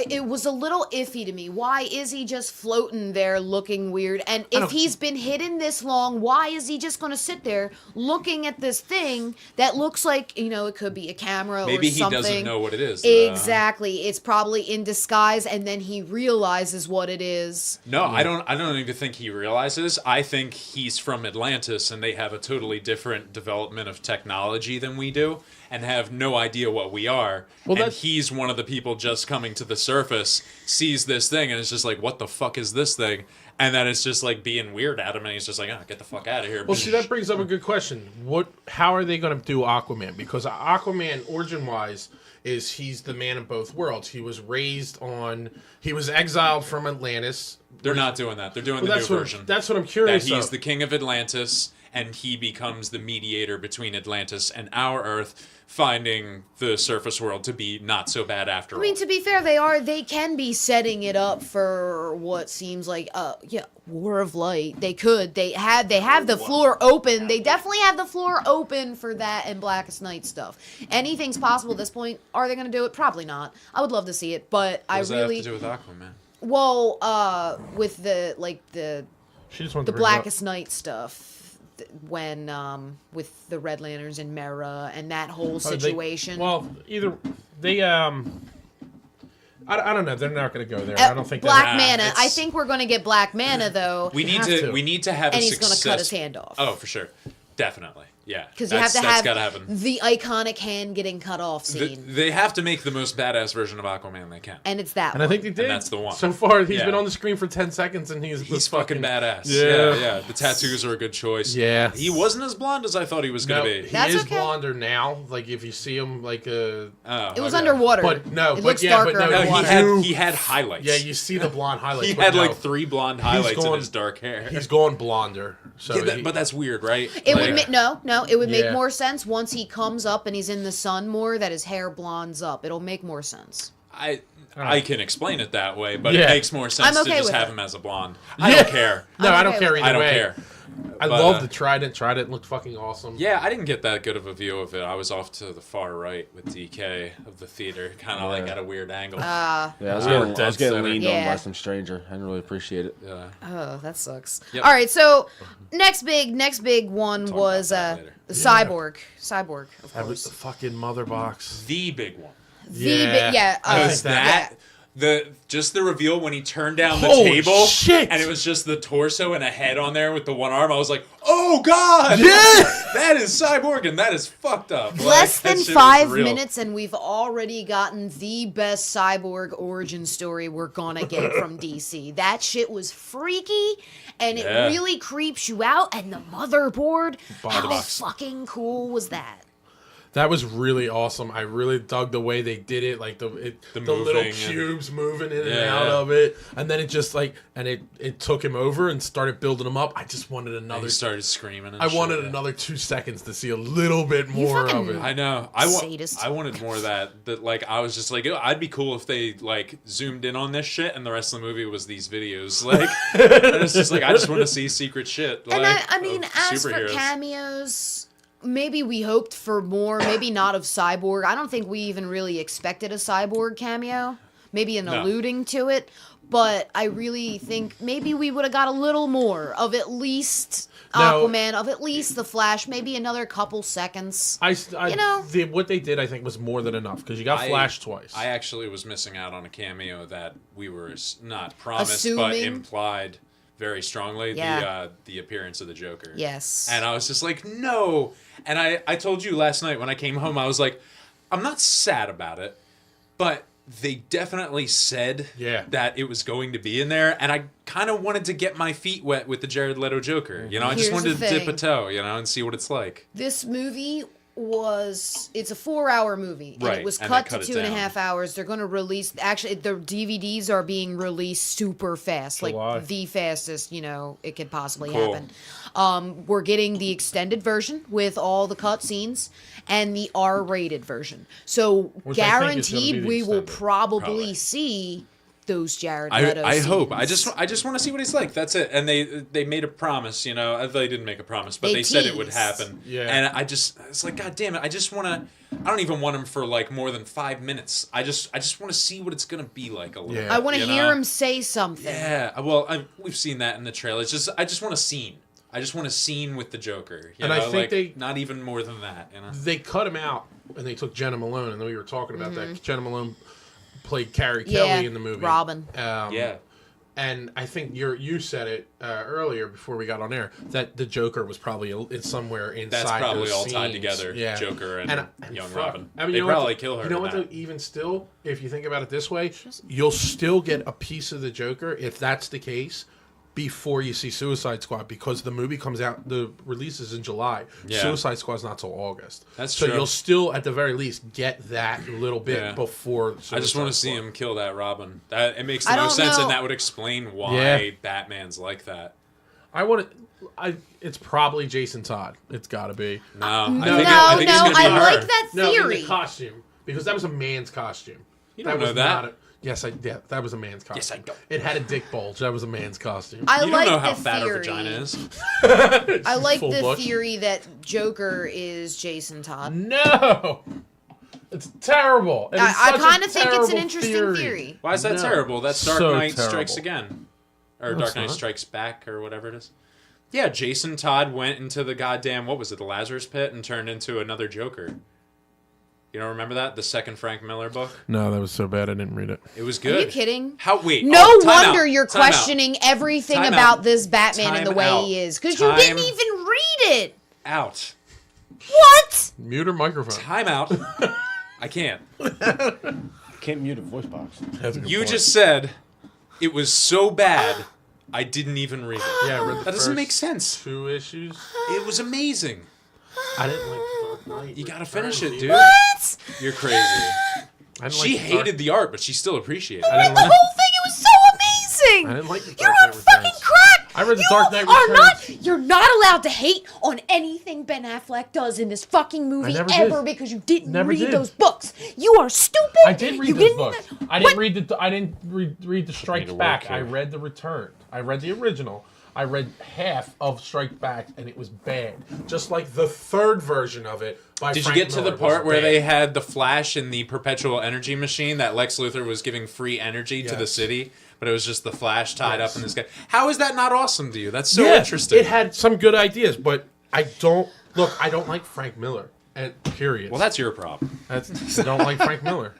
it was a little iffy to me. Why is he just floating there looking weird? And if he's been hidden this long, why is he just going to sit there looking at this thing that looks like, it could be a camera Maybe or something? he doesn't know what it is. Exactly. It's probably in disguise, and then he realizes what it is. No, I don't even think he realizes. I think he's from Atlantis, and they have a totally different development of technology than we do, and have no idea what we are. Well, and that's- he's one of the people just coming to the surface, sees this thing, and it's just like, what the fuck is this thing? And then it's just like being weird at him, and he's just like, get the fuck out of here. Well, see, that brings up a good question. How are they going to do Aquaman? Because Aquaman, origin-wise, he's the man of both worlds. He was exiled from Atlantis. They're not doing that. They're doing the new version. That's what I'm curious That he's of. the king of Atlantis, and he becomes the mediator between Atlantis and our Earth, finding the surface world to be not so bad after all. I mean, to be fair, they can be setting it up for what seems like, War of Light. They have the floor open. They definitely have the floor open for that and Blackest Night stuff. Anything's possible at this point. Are they going to do it? Probably not. I would love to see it, but what does that have to do with Aquaman? Well, with the She just wanted the to bring it up. Blackest Night stuff. When with the Red Lanterns and Mera and that whole situation. I don't know. They're not going to go there. I don't think Black they're- Mana. I think we're going to get Black Mana though. We need to have and a he's going success. to cut his hand off. Oh, for sure, definitely, yeah. Because you have to have gotta happen. the iconic hand getting cut off scene, They have to make the most badass version of Aquaman they can. and it's that. And I one. think they did. And that's the one. So far, he's Yeah. been on the screen for 10 seconds, and he's Fucking badass. Yeah. Yeah. The tattoos are a good choice. Yeah. He wasn't as blonde as I thought he was No, gonna he be. That's is okay. blonder now. Like if you see him, like It was okay. underwater. But no, it but looks yeah, but darker no, No, underwater. he had highlights. yeah, you see the blonde highlights. He but had no, like 3 blonde highlights in gone- his dark hair. He's going blonder. So Yeah, but that's weird, right? It Like, would it would make Yeah. more sense once he comes up and he's in the sun more that his hair blondes up. It'll make more sense. I can explain it that way, but Yeah. it makes more sense I'm okay to just with have it. him as a blonde. I Yeah. don't care. No, I'm I don't okay care with either I don't way. care. I But, love the Trident. Trident looked fucking awesome. Yeah, I didn't get that good of a view of it. I was off to the far right with DK of the theater, kind of like at a weird angle. Yeah, I was Dead getting center. leaned on Yeah. by some stranger. I didn't really appreciate it. Yeah. Oh, that sucks. Yep. All right, so next big one Talk was about that later. Cyborg. Cyborg, of That was course. the fucking mother box. The big one. I think That just the reveal when he turned down the Holy table shit. and it was just the torso and a head on there with the one arm. I was like, "Oh God, Yeah! that is Cyborg and that is fucked up." Less Like, that than shit was 5 real. minutes, and we've already gotten the best Cyborg origin story we're gonna get from DC. That shit was freaky, and it Yeah. really creeps you out. And the motherboard, how box. fucking cool was that? That was really awesome. I really dug the way they did it, like the little moving and- cubes moving in and Yeah. out of it, and then it just it took him over and started building him up. I just wanted And another. he started screaming. And I shit, wanted yeah. another 2 seconds to see a little bit more fucking- of it. I know. Sadist. I wanted more of that. That like I was just like, I'd be cool if they like zoomed in on this shit, and the rest of the movie was these videos. Like, and it's just like I just want to see secret shit. Like, And I mean, of as for superheroes. cameos, maybe we hoped for more. Maybe not of Cyborg. I don't think we even really expected a Cyborg cameo. Maybe an No. alluding to it. But I really think maybe we would have got a little more of at least No. Aquaman, of at least the Flash, maybe another couple seconds. You know? what they did, I think, was more than enough because you got Flash twice. I actually was missing out on a cameo that we were not promised but Assuming. implied very strongly. Yeah. The appearance of the Joker. Yes. And I was just like, no. And I told you last night when I came home, I was like, I'm not sad about it, but they definitely said that it was going to be in there, and I kind of wanted to get my feet wet with the Jared Leto Joker. You know, I just Here's wanted the to dip a thing. toe, you know, and see what it's like. This movie it's a 4-hour movie, and Right, it was and cut they cut to it 2.5 hours. They're going to release, actually the DVDs are being released super fast, July. like the fastest it could possibly Cool. happen. We're getting the extended version with all the cut scenes and the R-rated version, so Which I think is gonna be guaranteed the we will extended. probably see those Jared Leto I hope. I scenes. just want to see what he's like. That's it. And they made a promise, you know. They didn't make a promise, but They they said it would teased. happen. Yeah. And it's like, God damn it! I just want to. I don't even want him for like more than 5 minutes. I just want to see what it's gonna be like a little. Yeah. bit, I want to you hear know? him say something. Yeah. Well, we've seen that in the trailer. It's just I just want a scene. I just want a scene with the Joker. You And know? I think like, they- not even more than that. You know. They cut him out and they took Jenna Malone, and then we were talking about Mm-hmm. that. Jenna Malone played Carrie Yeah, Kelly in the movie. Robin. Yeah. And I think you said it earlier before we got on air that the Joker was probably it's somewhere inside. That's probably those all tied scenes. together. Yeah. Joker and young fuck. Robin. I mean, They you know what, probably kill her. You know in what? that. Though, even still, if you think about it this way, you'll still get a piece of the Joker if that's the case before you see Suicide Squad, because the movie comes out, the release is in July. Yeah. Suicide Squad's not till August. That's so true. you'll still, at the very least, get that little bit Yeah. before. Suicide I just want to see Squad. him kill that Robin. That it makes I the most don't sense, know. and that would explain why Yeah. Batman's like that. It's probably Jason Todd. It's got to be. No, I think it's gonna be I her. like that No, in theory. the costume, because that was a man's costume. You don't know that. Yes, that was a man's costume. Yes, I don't. It had a dick bulge. That was a man's costume. I You like don't know how the fat theory. her vagina is. I like Full the bush. theory that Joker is Jason Todd. No, it's terrible. And it's I such a kind of think it's an terrible interesting theory. Why is that No. terrible? That's Dark So Knight terrible. Strikes Again. Or No, Dark it's Knight not. Strikes Back, or whatever it is. Yeah, Jason Todd went into the goddamn, what was it, the Lazarus Pit, and turned into another Joker. You don't remember that? The second Frank Miller book? No, that was so bad I didn't read it. It was Are good. you kidding? Wait. No oh, time wonder out, you're time out. questioning everything Time about out. this Batman and the Time way out. he is. Because you Time didn't even read it. Out. What? Mute her microphone. Time out. I can't. Can't mute a voice box. That's a good You point. just said it was so bad, I didn't even read it. Yeah, I read the That doesn't first make sense. 2 issues. It was amazing. I didn't like the Dark Knight. You gotta finish it, Returns dude. either. What? You're crazy. I didn't She like the Dark- hated the art, but she still appreciated I it. didn't The like- whole thing, it was so amazing. I didn't like the You're Dark on Knight fucking Returns. crack. I read the You Dark Knight are Returns. You're not allowed to hate on anything Ben Affleck does in this fucking movie never ever did. because you didn't Never read did. those books. You are stupid. I did read You those didn't- books. I What? didn't read the. I didn't read the Strike Need to work Back. here. I read the Return. I read the original. I read half of Strike Back, and it was bad. Just like the third version of it by Did Frank you get to the Miller was part where bad. they had the Flash in the perpetual energy machine that Lex Luthor was giving free energy to the Yes. city, but it was just the Flash tied Yes. up in this guy? How is that not awesome to you? That's so Yeah, interesting. It had some good ideas, but I don't like Frank Miller. And period. Well, that's your problem. I don't like Frank Miller.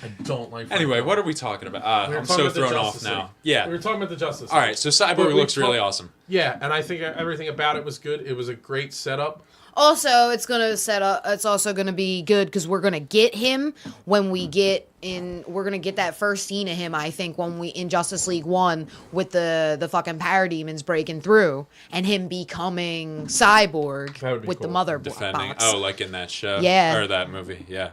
I don't like. Frank Anyway, Miller. what are we talking about? We were I'm talking so about the thrown off Justice now. League. Yeah. We were talking about the Justice. All League. right, so Cyborg But we looks really talk- awesome. Yeah, and I think everything about it was good. It was a great setup. Also, it's gonna set up. It's also gonna be good because we're gonna get him when we get in. We're gonna get that first scene of him. I think when we in Justice League 1 with the fucking parademons breaking through and him becoming Cyborg That would be with the cool. mother Defending. box. Oh, like in that show? Yeah. Or that movie, yeah.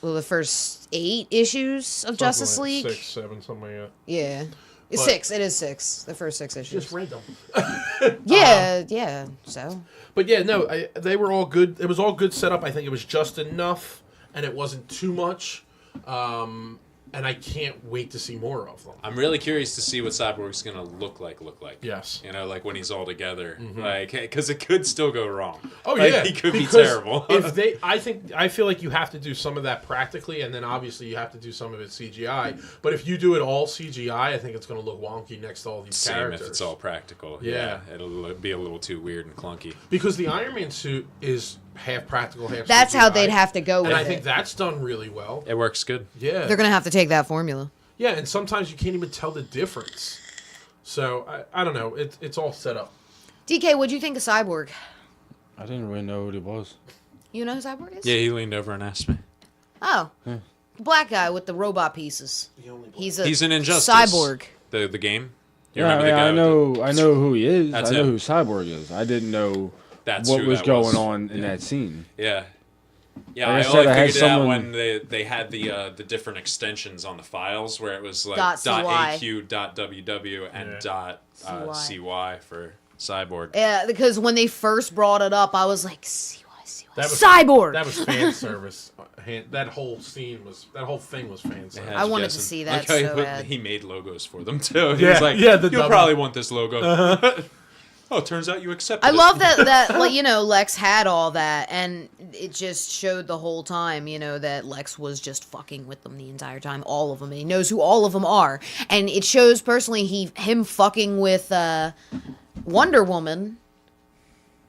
Well, the first 8 issues of Justice Something like League. 6, 7, something like that. Yeah. It's But- 6. It is 6. The first 6 issues. Just read them. Yeah. So. But yeah, no, they were all good. It was all good setup. I think it was just enough, and it wasn't too much. And I can't wait to see more of them. I'm really curious to see what Cyborg's going to look like. Yes. You know, like when he's all together. Like, because it could still go wrong. Oh Like, yeah, he could be because terrible. I feel like you have to do some of that practically, and then obviously you have to do some of it CGI. But if you do it all CGI, I think it's going to look wonky next to all these Same characters. if it's all practical. Yeah. It'll be a little too weird and clunky. Because the Iron Man suit is half practical, half. That's CGI, how they'd have to go with and I it. think that's done really well. It works good. Yeah, They're gonna have to take that formula. yeah, and sometimes you can't even tell the difference. So I don't know. It's all set up. DK, what'd you think of Cyborg? I didn't really know what it was. You know who Cyborg is? Yeah, he leaned over and asked me. Oh. The black guy with the robot pieces. He's He's an Injustice. Cyborg. The game? You Yeah, remember the guy I with know. I know who he is. That's I know him. who Cyborg is. I didn't know That's what who was that going was. on in that scene. Yeah. Yeah, Like I I said, only I had figured it out someone- when they had the different extensions on the files where it was like .cy. .aq, .ww, and .cy for Cyborg. Yeah, because when they first brought it up, I was like, CY. That was Cyborg! That was fan service. That whole thing was fan service. I wanted to see that Like how so bad. he made logos for them too. He Yeah, was like, yeah, the you'll double. probably want this logo. Oh, it turns out you accepted I it. love that like, Lex had all that, and it just showed the whole time, that Lex was just fucking with them the entire time, all of them, and he knows who all of them are, and it shows personally him fucking with Wonder Woman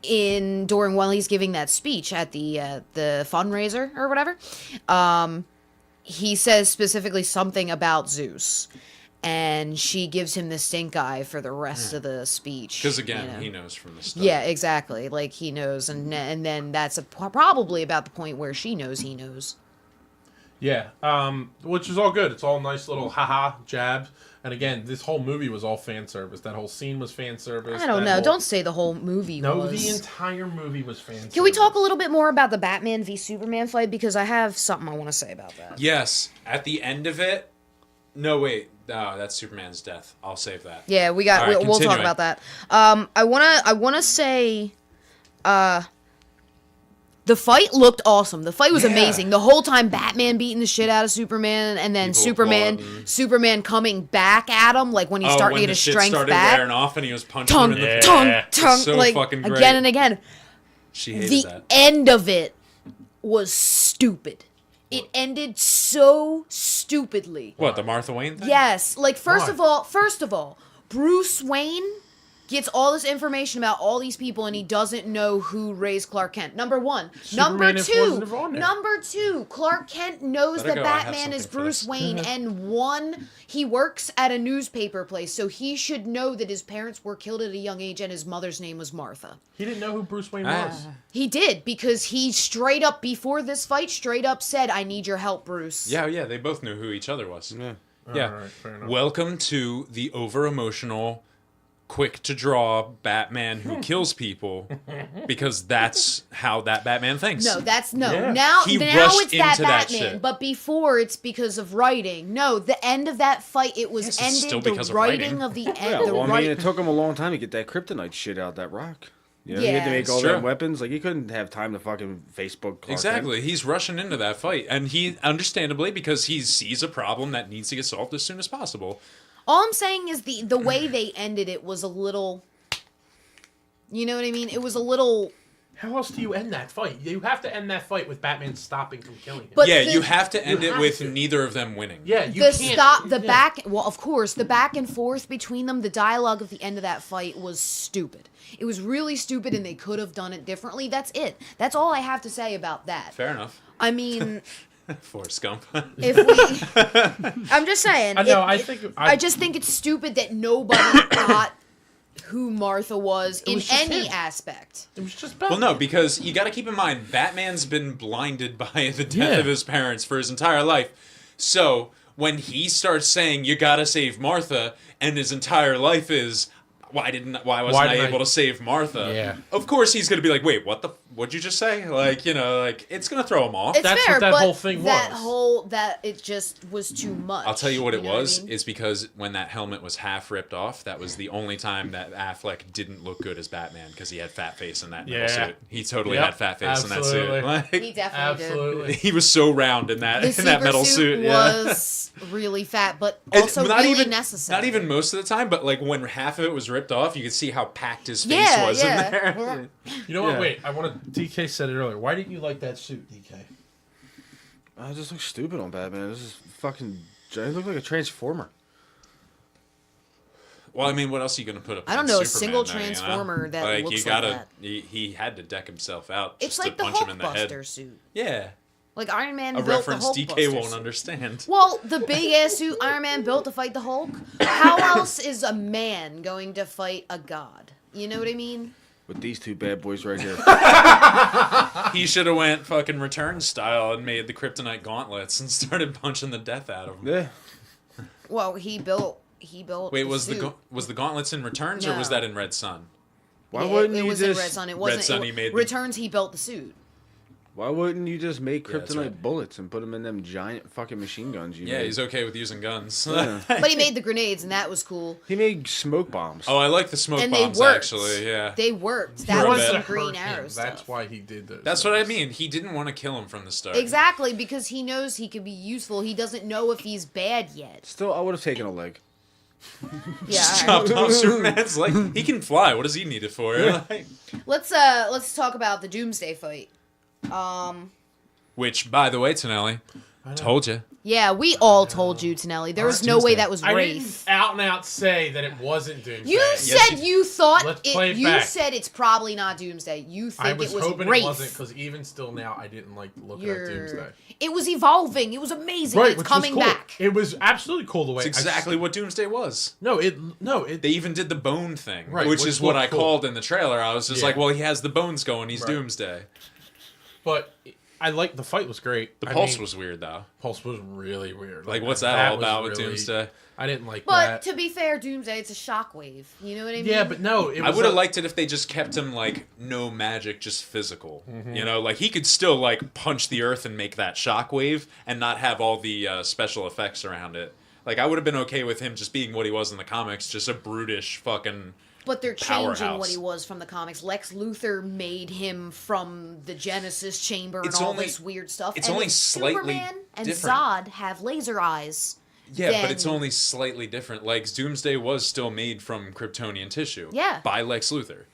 during while he's giving that speech at the fundraiser or whatever. He says specifically something about Zeus. And she gives him the stink eye for the rest of the speech. Because again, he knows from the start. Yeah, exactly. Like he knows, and then that's probably about the point where she knows he knows. Yeah, which is all good. It's all nice little haha jabs. And again, this whole movie was all fan service. That whole scene was fan service. I don't know. Don't say the whole movie No, was. the entire movie was fan service. Can we talk a little bit more about the Batman v Superman fight? Because I have something I want to say about that. Yes, at the end of it. No, wait. that's Superman's death. I'll save that. Yeah, we got. All right, we'll talk continuing. about that. I wanna say, the fight looked awesome. The fight was amazing. The whole time, Batman beating the shit out of Superman, and then People Superman coming back at him, like when he's starting to get his strength started back. wearing off and he was punching Tongue, him in the tongue, so like fucking great. again and again. She hated The that. end of it was stupid. It ended so stupidly. What, the Martha Wayne thing? Yes, like first Why? of all, Bruce Wayne gets all this information about all these people and he doesn't know who raised Clark Kent. Number one. Superman wasn't involved in there. Number two, Clark Kent knows Let her that go, I have Batman is something for Bruce this. Wayne, and one, he works at a newspaper place, so he should know that his parents were killed at a young age and his mother's name was Martha. He didn't know who Bruce Wayne Ah. was. He did, because he straight up, before this fight, straight up said, I need your help, Bruce. Yeah, they both knew who each other was. Yeah. Yeah. All right, fair enough. Welcome to the over-emotional, quick-to-draw Batman who kills people, because that's how that Batman thinks. No, that's Yeah. now He now rushed it's that into that Batman. shit. But before it's because of writing. No, the end of that fight, it was Yes, it's still ended because the of writing writing. of the Yeah, end. well, I mean, it took him a long time to get that kryptonite shit out that rock. You know, he had to Yeah. make It's all true. them weapons. Like, he couldn't have time to fucking Facebook Clark Exactly. He's rushing into that fight. And he, understandably, because he sees a problem that needs to get solved as soon as possible. All I'm saying is the way they ended it was a little. You know what I mean? It was a little. How else do you end that fight? You have to end that fight with Batman stopping from killing him. But Yeah, the- you have to end it have with to. neither of them winning. yeah, you The can't. yeah. back. Well, of course, the back and forth between them, the dialogue at the end of that fight was stupid. It was really stupid, and they could have done it differently. That's it. That's all I have to say about that. Fair enough. I mean. Forrest Gump. If we, I'm just saying. I know. I just think it's stupid that nobody got who Martha was in was just any him. aspect. it was just Well, Batman. no, because you got to keep in mind, Batman's been blinded by the death Yeah. of his parents for his entire life. So when he starts saying you got to save Martha, and his entire life is why wasn't I didn't able to save Martha? Yeah. Of course he's gonna be like, wait, what'd you just say? Like, like it's gonna throw him off. It's That's fair, what that but whole thing was. that it just was too much. I'll tell you what it know I was mean? is because when that helmet was half ripped off, that was the only time that Affleck didn't look good as Batman because he had fat face in that metal Yeah. suit. He totally Yep, had fat face absolutely. in that suit. Like, He definitely did. Absolutely. he was so round in that The in that metal suit suit. Yeah. was really fat, but And also not really even necessary. Not even most of the time, but like when half of it was ripped off, you could see how packed his face Yeah, was yeah. in there. You know what? Yeah. Wait, I want to. DK said it earlier. Why didn't you like that suit, DK? I just look stupid on Batman. This is fucking. It looked like a transformer. Well, I mean, what else are you going to put up? I don't against know, a single Superman, though, transformer that like, looks you gotta, like that. He had to deck himself out It's just like to the punch him in the head. Hulkbuster suit. Yeah, Like Iron Man a built reference the DK Hulkbuster won't suit. understand. Well, the big ass suit Iron Man built to fight the Hulk. How else is a man going to fight a god? You know what I mean? With these two bad boys right here. He should have went fucking Return style and made the Kryptonite gauntlets and started punching the death out of them. Yeah. Well, he built. Wait, the was suit. the gauntlets in Returns or was No. that in Red Sun? Why Yeah, wouldn't it you was in just? Red Sun. It wasn't. Sun, he made the- Returns. He built the suit. Why wouldn't you just make Yeah, that's kryptonite right. bullets and put them in them giant fucking machine guns? You Yeah, made? he's okay with using guns. Yeah. But he made the grenades, and that was cool. He made smoke bombs. Oh, I like the smoke And bombs they worked. actually. Yeah, They worked. For That a was bit. some To Green hurt him. Arrow stuff. That's why he did those. that's what I mean. He didn't want to kill him from the start. Exactly, because he knows he could be useful. He doesn't know if he's bad yet. Still, I would have taken a leg. Yeah. Just all right. chopped off Superman's leg. He can fly. What does he need it for? Like- Let's talk about the Doomsday fight. Which, by the way, Tonelli, told you. Yeah, we all told you, Tonelli. There was no way Doomsday. that was I Wraith. didn't out and out say that it wasn't Doomsday. You said you thought Let's play it you back. said it's probably not Doomsday. You think I was it was hoping Wraith. it wasn't because even still now I didn't like looking at Doomsday. It was evolving. It was amazing. Right, It's which coming was cool. back. It was absolutely cool the way. It's exactly what Doomsday was. It. They even did the bone thing, Right, which which is what looked I cool. called in the trailer. I was just Yeah. like, well, he has the bones going. He's Right. Doomsday. But I like the fight was great. The I pulse mean, was weird, though. Pulse was really weird. Like, what's that all was about with really- Doomsday? I didn't like But that. to be fair, Doomsday, it's a shockwave. You know what I mean? Yeah, but no, it was I would have a- liked it if they just kept him, like, no magic, just physical. Mm-hmm. You know, like, he could still, like, punch the earth and make that shockwave and not have all the special effects around it. Like, I would have been okay with him just being what he was in the comics, just a brutish fucking. But they're changing powerhouse. what he was from the comics. Lex Luthor made him from the Genesis Chamber and It's all only- this weird stuff. it's and only if slightly Superman and different. Zod have laser eyes. Yeah, then- but it's only slightly different. Like, Doomsday was still made from Kryptonian tissue. Yeah. By Lex Luthor.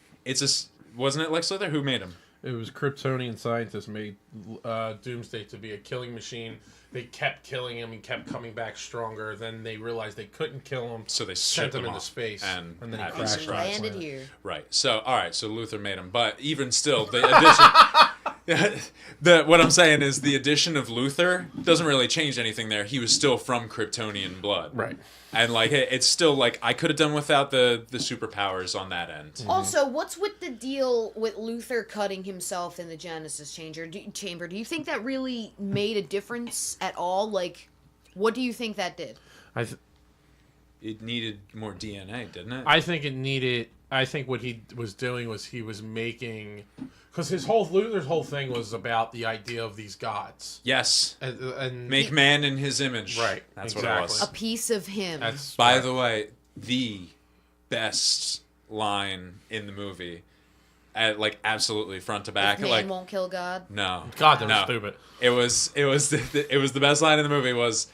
Wasn't it Lex Luthor? Who made him? It was Kryptonian scientists made Doomsday to be a killing machine. They kept killing him. He kept coming back stronger. Then they realized they couldn't kill him. So they sent shipped him into off space. and then he had him crashed. He crashed. landed here. Right. So, all right. So Luthor made him, but even still, the addition. What I'm saying is the addition of Luthor doesn't really change anything there. He was still from Kryptonian blood. Right. And like it's still like I could have done without the superpowers on that end. Also, what's with the deal with Luthor cutting himself in the Genesis Chamber? Do you think that really made a difference at all? Like, what do you think that did? It needed more DNA, didn't it? I think it needed. I think what he was doing was he was making, because Luther's whole thing was about the idea of these gods. Yes. And Make man in his image. Right, That's exactly. what it was. A piece of him. that's By the way, the best line in the movie, like absolutely front to back. Man Like won't kill God. no, God, that was no. stupid. It was the best line in the movie was.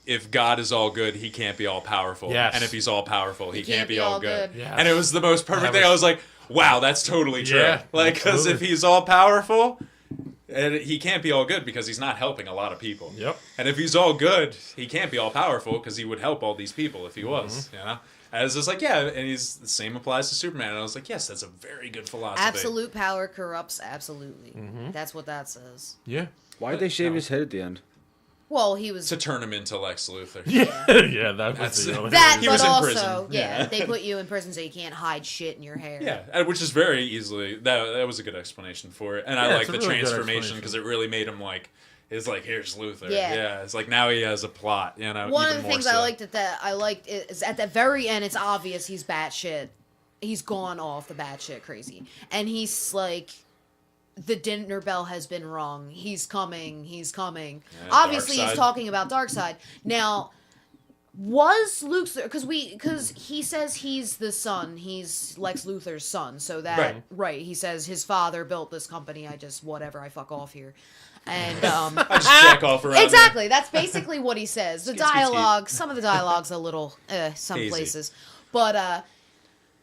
If God is all good, he can't be all powerful. Yes. And if he's all powerful, he can't be all good. Yes. And it was the most perfect That thing. I was- was like, wow, that's totally true. Yeah, Like, because if absolutely. he's all powerful, and he can't be all good because he's not helping a lot of people. Yep. And if he's all good, he can't be all powerful because he would help all these people if he was, Mm-hmm. you know? And I was just like, yeah, and the same applies to Superman. And I was like, yes, that's a very good philosophy. Absolute power corrupts absolutely. Mm-hmm. That's what that says. Yeah. Why'd they shave his head at the end? Well, he was To turn him into Lex Luthor. Yeah, that That's was the it. only that, He but was in also, prison. yeah, they put you in prison so you can't hide shit in your hair. Yeah, which is very easily that was a good explanation for it, and I Yeah, like it's a the really good transformation explanation. because it really made him like, it's like here's Luthor. Yeah. It's like now he has a plot. You know, One even of the more things so. I liked is at the very end, it's obvious he's batshit. He's gone off the batshit crazy, and he's like, the dinner bell has been rung. He's coming. He's coming. Yeah, Obviously, he's Darkseid. talking about Darkseid. Now, was Luke's because he says he's the son. He's Lex Luthor's son. So that right. He says his father built this company. I fuck off here. And I just jack off around. exactly. That's basically what he says. The Skeet, skeet, skeet. dialogue, some of the dialogue's a little, some Hazy. places. But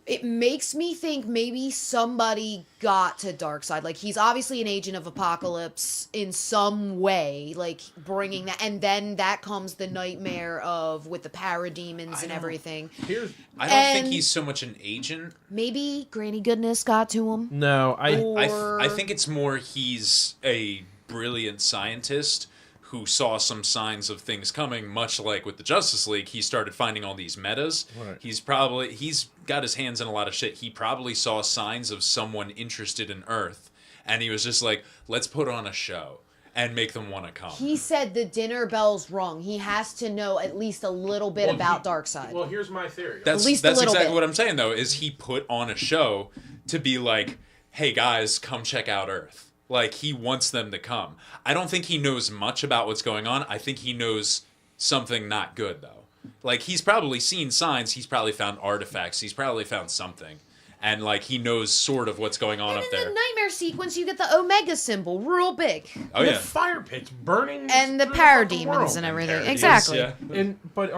it makes me think maybe somebody got to Darkseid. Like, he's obviously an agent of Apocalypse in some way, like, bringing that. And then that comes the nightmare of, with the parademons and everything. I don't think And- he's so much an agent. Maybe Granny Goodness got to him. No, Or- I think it's more he's a brilliant scientist who saw some signs of things coming, much like with the Justice League. He started finding all these metas. Right. He's got his hands in a lot of shit. He probably saw signs of someone interested in Earth, and he was just like, let's put on a show and make them want to come. He said the dinner bell's rung. He has to know at least a little bit about Darkseid. Well, here's my theory. That's least a little exactly bit. what I'm saying, though, is he put on a show to be like, hey, guys, come check out Earth. Like, he wants them to come. I don't think he knows much about what's going on. I think he knows something not good, though. Like, he's probably seen signs. He's probably found artifacts. He's probably found something. And, like, he knows sort of what's going on and up in there. the nightmare sequence, you get the Omega symbol, real big. Oh, the yeah. fire pits burning And the through fucking parademons world. and everything. Parodies, Exactly. yeah. But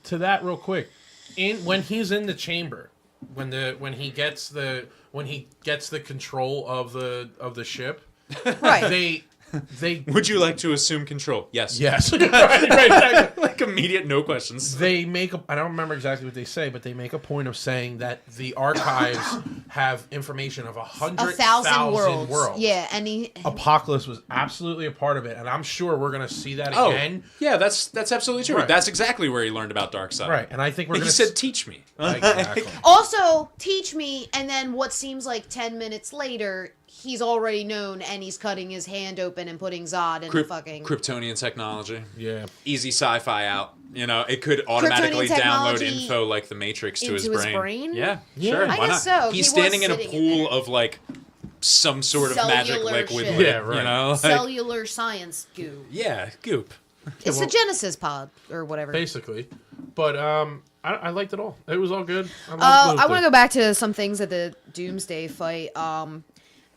to that real quick, when he's in the chamber, when he gets the control of the ship, Right. they Would you like to assume control? Yes. yes right, exactly. Like, immediate, no questions. They make I don't remember exactly what they say, but they make a point of saying that the archives have information of 100,000 worlds. Yeah, and he. Apocalypse was absolutely a part of it, and I'm sure we're gonna see that Oh, again. yeah, that's absolutely true. Right. That's exactly where he learned about Darkseid. Right, and I think we're He gonna said, teach me. exactly. Also, teach me, and then what seems like 10 minutes later, he's already known, and he's cutting his hand open and putting Zod in the fucking. Kryptonian technology. Yeah. Easy sci-fi out. You know, it could automatically Kryptonian download technology info like the Matrix to his into his brain. brain? Yeah, Yeah. sure. I Why guess not? so. He's He was standing in a sitting in pool there. of like some sort of magic Cellular liquid. shit. with, Yeah, right. You know, like, Cellular science goo. yeah, goop. It's the Genesis pod or whatever. Basically. But I liked it all. It was all good. I want to go back to some things at the Doomsday fight.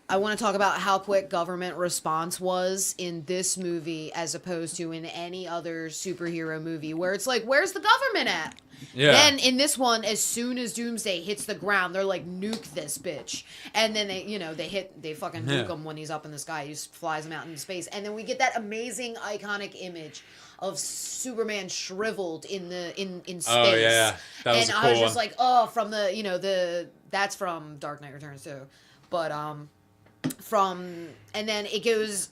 I want to talk about how quick government response was in this movie as opposed to in any other superhero movie where it's like, where's the government at? Yeah. Then in this one, as soon as Doomsday hits the ground, they're like, nuke this bitch. And then they fucking nuke him when he's up in the sky. He just flies him out into space. And then we get that amazing iconic image of Superman shriveled in space. Oh yeah, that was and a cool I was just one. like, oh, from that's from Dark Knight Returns too. But and then it goes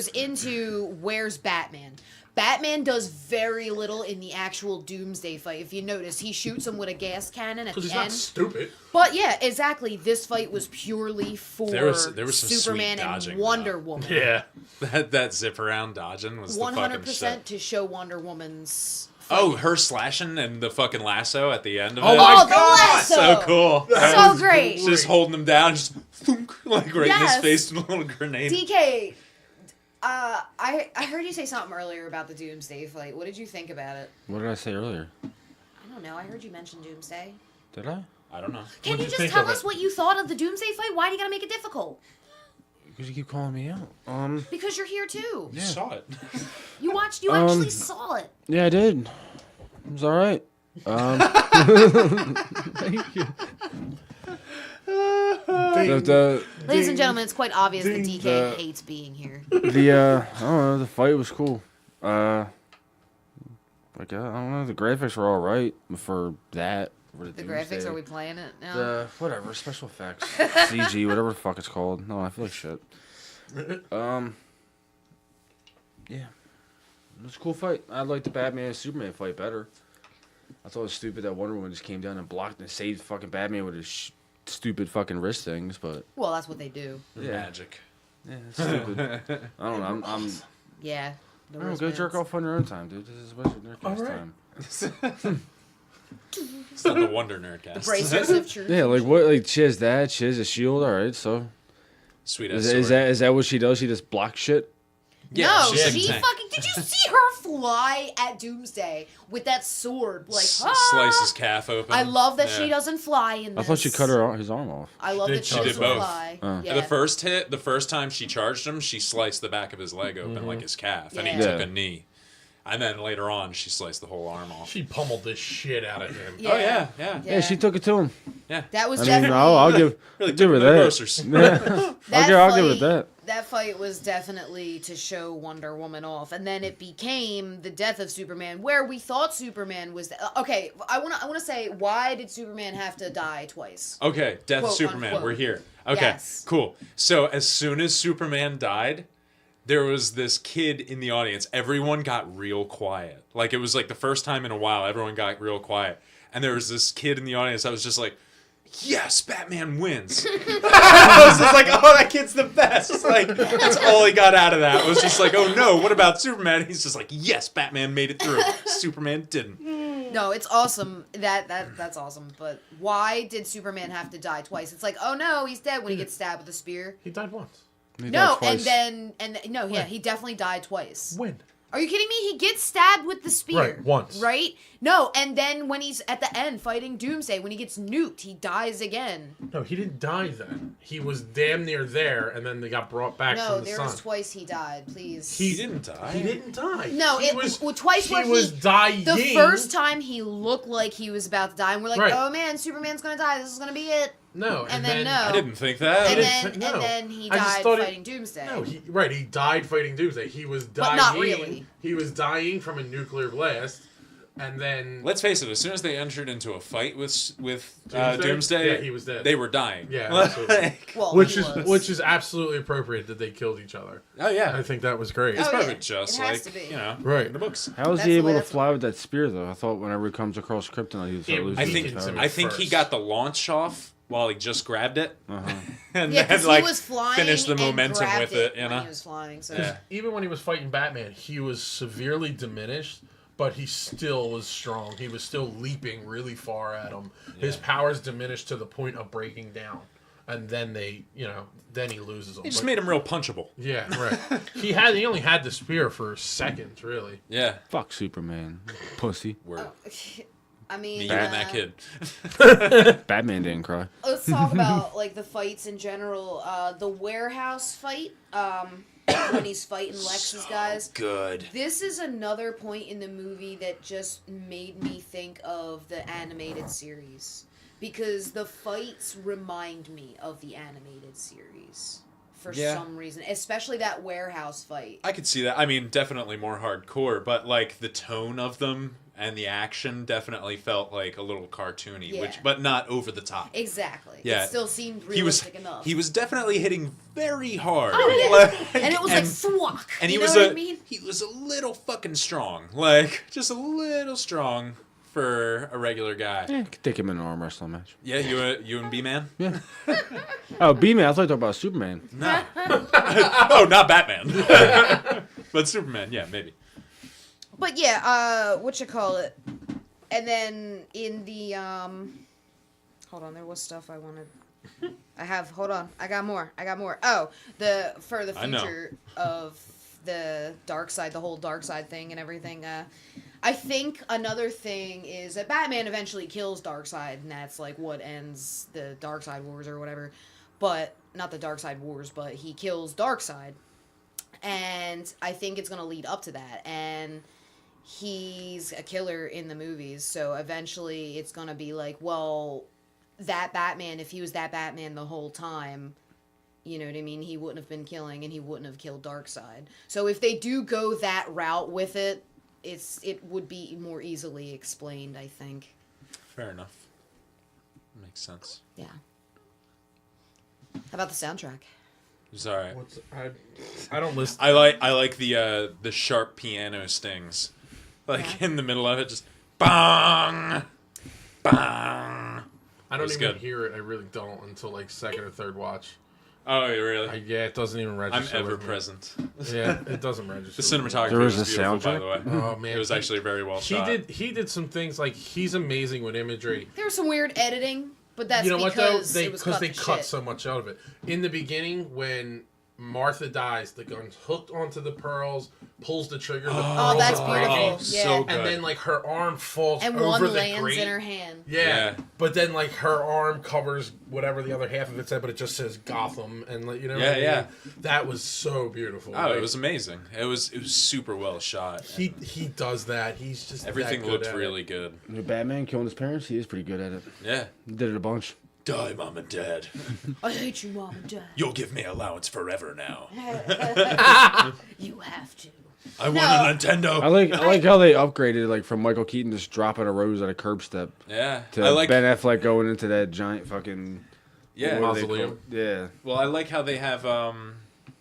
into where's Batman. Batman does very little in the actual Doomsday fight. If you notice, he shoots him with a gas cannon at the Because end. he's not stupid. But yeah, exactly. This fight was purely for There was some Superman sweet and dodging, Wonder though. Woman. Yeah. That zip around dodging was the fucking 100% shit. to show Wonder Woman's. Oh, her slashing and the fucking lasso at the end of Oh it. my the God! lasso! So cool. So great. Just holding him down, just thunk, like right in his Yes. face with a little grenade. DK, I heard you say something earlier about the Doomsday fight. What did you think about it? What did I say earlier? I don't know. I heard you mention Doomsday. Did I? I don't know. Can What'd you you just think tell of us it? what you thought of the Doomsday fight? Why do you gotta make it difficult? Because you keep calling me out. Because you're here too. You saw it. You actually saw it. Yeah, I did. It was all right. Thank you. Ladies and gentlemen, it's quite obvious that DK the- hates being here. I don't know, the fight was cool. I don't know, the graphics were all right for that. For The graphics, are we playing it now? Whatever, special effects, CG, whatever the fuck it's called. No, I feel like shit. Yeah, it was a cool fight. I liked the Batman and Superman fight better. I thought it was stupid that Wonder Woman just came down and blocked and saved fucking Batman with his stupid fucking wrist things, but Well, that's what they do. yeah, Magic. yeah, it's stupid. I don't know. I'm Yeah. The I don't know, go wristbands. jerk off on your own time, dude. This is Western Nerdcast Alright. time. It's not the Wonder Nerdcast. Bracelets of truth. Yeah, like what? Like she has that. She has a shield. All right, so Sweet is, ass is sword. that what she does? She just blocks shit. Yeah, No, she's she like- fucking. Did you see her fly at Doomsday with that sword? Like, Slice his calf open. I love that Yeah. she doesn't fly in I this. thought she cut his arm off. I love that she She did doesn't both. fly. Yeah. The first time she charged him, she sliced the back of his leg open like his calf, and he Yeah. took Yeah. a knee. And then later on, she sliced the whole arm off. She pummeled this shit out of him. Yeah. Oh yeah. Yeah, she took it to him. That was I mean, definitely. I'll give Really give her took him to the that. grocers. Yeah. I'll give it that. That fight was definitely to show Wonder Woman off, and then it became the death of Superman, where we thought Superman was. Okay, I wanna say, why did Superman have to die twice? Okay, Death of Quote, Superman. unquote. We're here. Okay, Yes. cool. So as soon as Superman died, there was this kid in the audience. Everyone got real quiet. Like it was like the first time in a while everyone got real quiet. And there was this kid in the audience that was just like, yes, Batman wins. I was just like, oh, that kid's the best. Like, that's all he got out of that. It was just like, oh no, what about Superman? He's just like, yes, Batman made it through. Superman didn't. No, it's awesome. That's awesome. But why did Superman have to die twice? It's like, oh no, he's dead when he gets stabbed with a spear. He died once. He No, died and twice. then no, yeah, he definitely died twice. When? Are you kidding me? He gets stabbed with the spear. Right, once. Right? No, and then when he's at the end fighting Doomsday, when he gets nuked, he dies again. No, he didn't die then. He was damn near there, and then they got brought back No, from the there sun. was twice he died, please. He didn't die. He didn't die. No, he it was well, twice where he was dying. The first time he looked like he was about to die, and we're like, Right. oh man, Superman's gonna die. This is gonna be it. No, And then no. I didn't think that. And didn't then, no. and then he I just died thought fighting Doomsday. No, he died fighting Doomsday. He was dying. But not really. He was dying from a nuclear blast, and then Let's face it. As soon as they entered into a fight with Doomsday? Doomsday, Yeah, he was dead. They were dying. Yeah, absolutely. Like, Well, which he is was. which is absolutely appropriate that they killed each other. oh yeah, I think that was great. it's Oh, yeah. perfect. Just It has like to be. you know, Right. in the books. How was That's he the able way to that's- fly with that spear though? I thought whenever he comes across Kryptonite, he was It losing I was think his Beacons power. him. I think he first. got the launch off while he just grabbed it, Uh-huh. and Yeah, then because like he was flying finished the and momentum grabbed with it. You when know. he was flying. So Yeah. Even when he was fighting Batman, he was severely diminished, but he still was strong. He was still leaping really far at him. His Yeah. powers diminished to the point of breaking down. and then then he loses him. He just made him real punchable. Yeah, right. He only had the spear for seconds, really. Yeah. Fuck Superman, pussy. Word. I mean, Me and that kid. Batman didn't cry. let's talk about like the fights in general. The warehouse fight, when he's fighting Lex's guys. Good. This is another point in the movie that just made me think of the animated series. Because the fights remind me of the animated series for some reason, especially that warehouse fight. I could see that. I mean, definitely more hardcore, but like the tone of them and the action definitely felt like a little cartoony, but not over the top. Exactly. Yeah. It still seemed realistic enough. He was definitely hitting very hard. Oh, yeah. And it was like thwack. And you he know was what I mean? he was a little fucking strong. Like just a little strong for a regular guy. Yeah, could take him in an arm wrestling match. Yeah, you and B-Man? Yeah. Oh, B-Man. I thought you were talking about Superman. No. Oh, not Batman. But Superman, yeah, maybe. But yeah, what you call it? And then in the hold on, there was stuff I wanted. Hold on, I got more. Oh, for the future of the dark side, the whole dark side thing and everything. I think another thing is that Batman eventually kills Darkseid, and that's like what ends the Darkseid Wars or whatever. But not the Darkseid Wars, but he kills Darkseid, and I think it's gonna lead up to that. And he's a killer in the movies, so eventually it's gonna be like, well, that Batman, if he was that Batman the whole time, you know what I mean, he wouldn't have been killing, and he wouldn't have killed Darkseid. So if they do go that route with it, it would be more easily explained, I think. Fair enough. Makes sense. Yeah. How about the soundtrack? It's all right. I don't listen. I like the sharp piano stings, like in the middle of it, just bang, bang. I don't even good. hear it. I really don't until like second or third watch. Oh, really? Yeah, it doesn't even register. I'm ever with me. present. Yeah, it doesn't register. The cinematography There was was a beautiful, by soundtrack? the way. Oh man, It was actually very well shot. He did some things like he's amazing with imagery. There was some weird editing, but that's You know what though? because They it was cut to cut shit. so much out of it. In the beginning, when Martha dies, the gun's hooked onto the pearls, pulls the trigger. The pearls that's are beautiful. breaking, Yeah. So good. and then like her arm falls And over one the lands grate. in her hand. Yeah. Yeah. But then like her arm covers whatever the other half of it said, but it just says Gotham, and like, you know, Yeah, what I mean? yeah. That was so beautiful. Oh, Like, it was amazing. It was super well shot. He does that. He's just Everything that good looked at it. really good. The Batman killing his parents, he is pretty good at it. Yeah. He did it a bunch. Die, Mom and Dad. I hate you, Mom and Dad. You'll give me allowance forever now. You have to. I want a Nintendo. I like how they upgraded like from Michael Keaton just dropping a rose at a curb step Yeah. to I like. Ben Affleck going into that giant fucking Yeah. what do they Mausoleum. call it? Yeah. Well, I like how they have.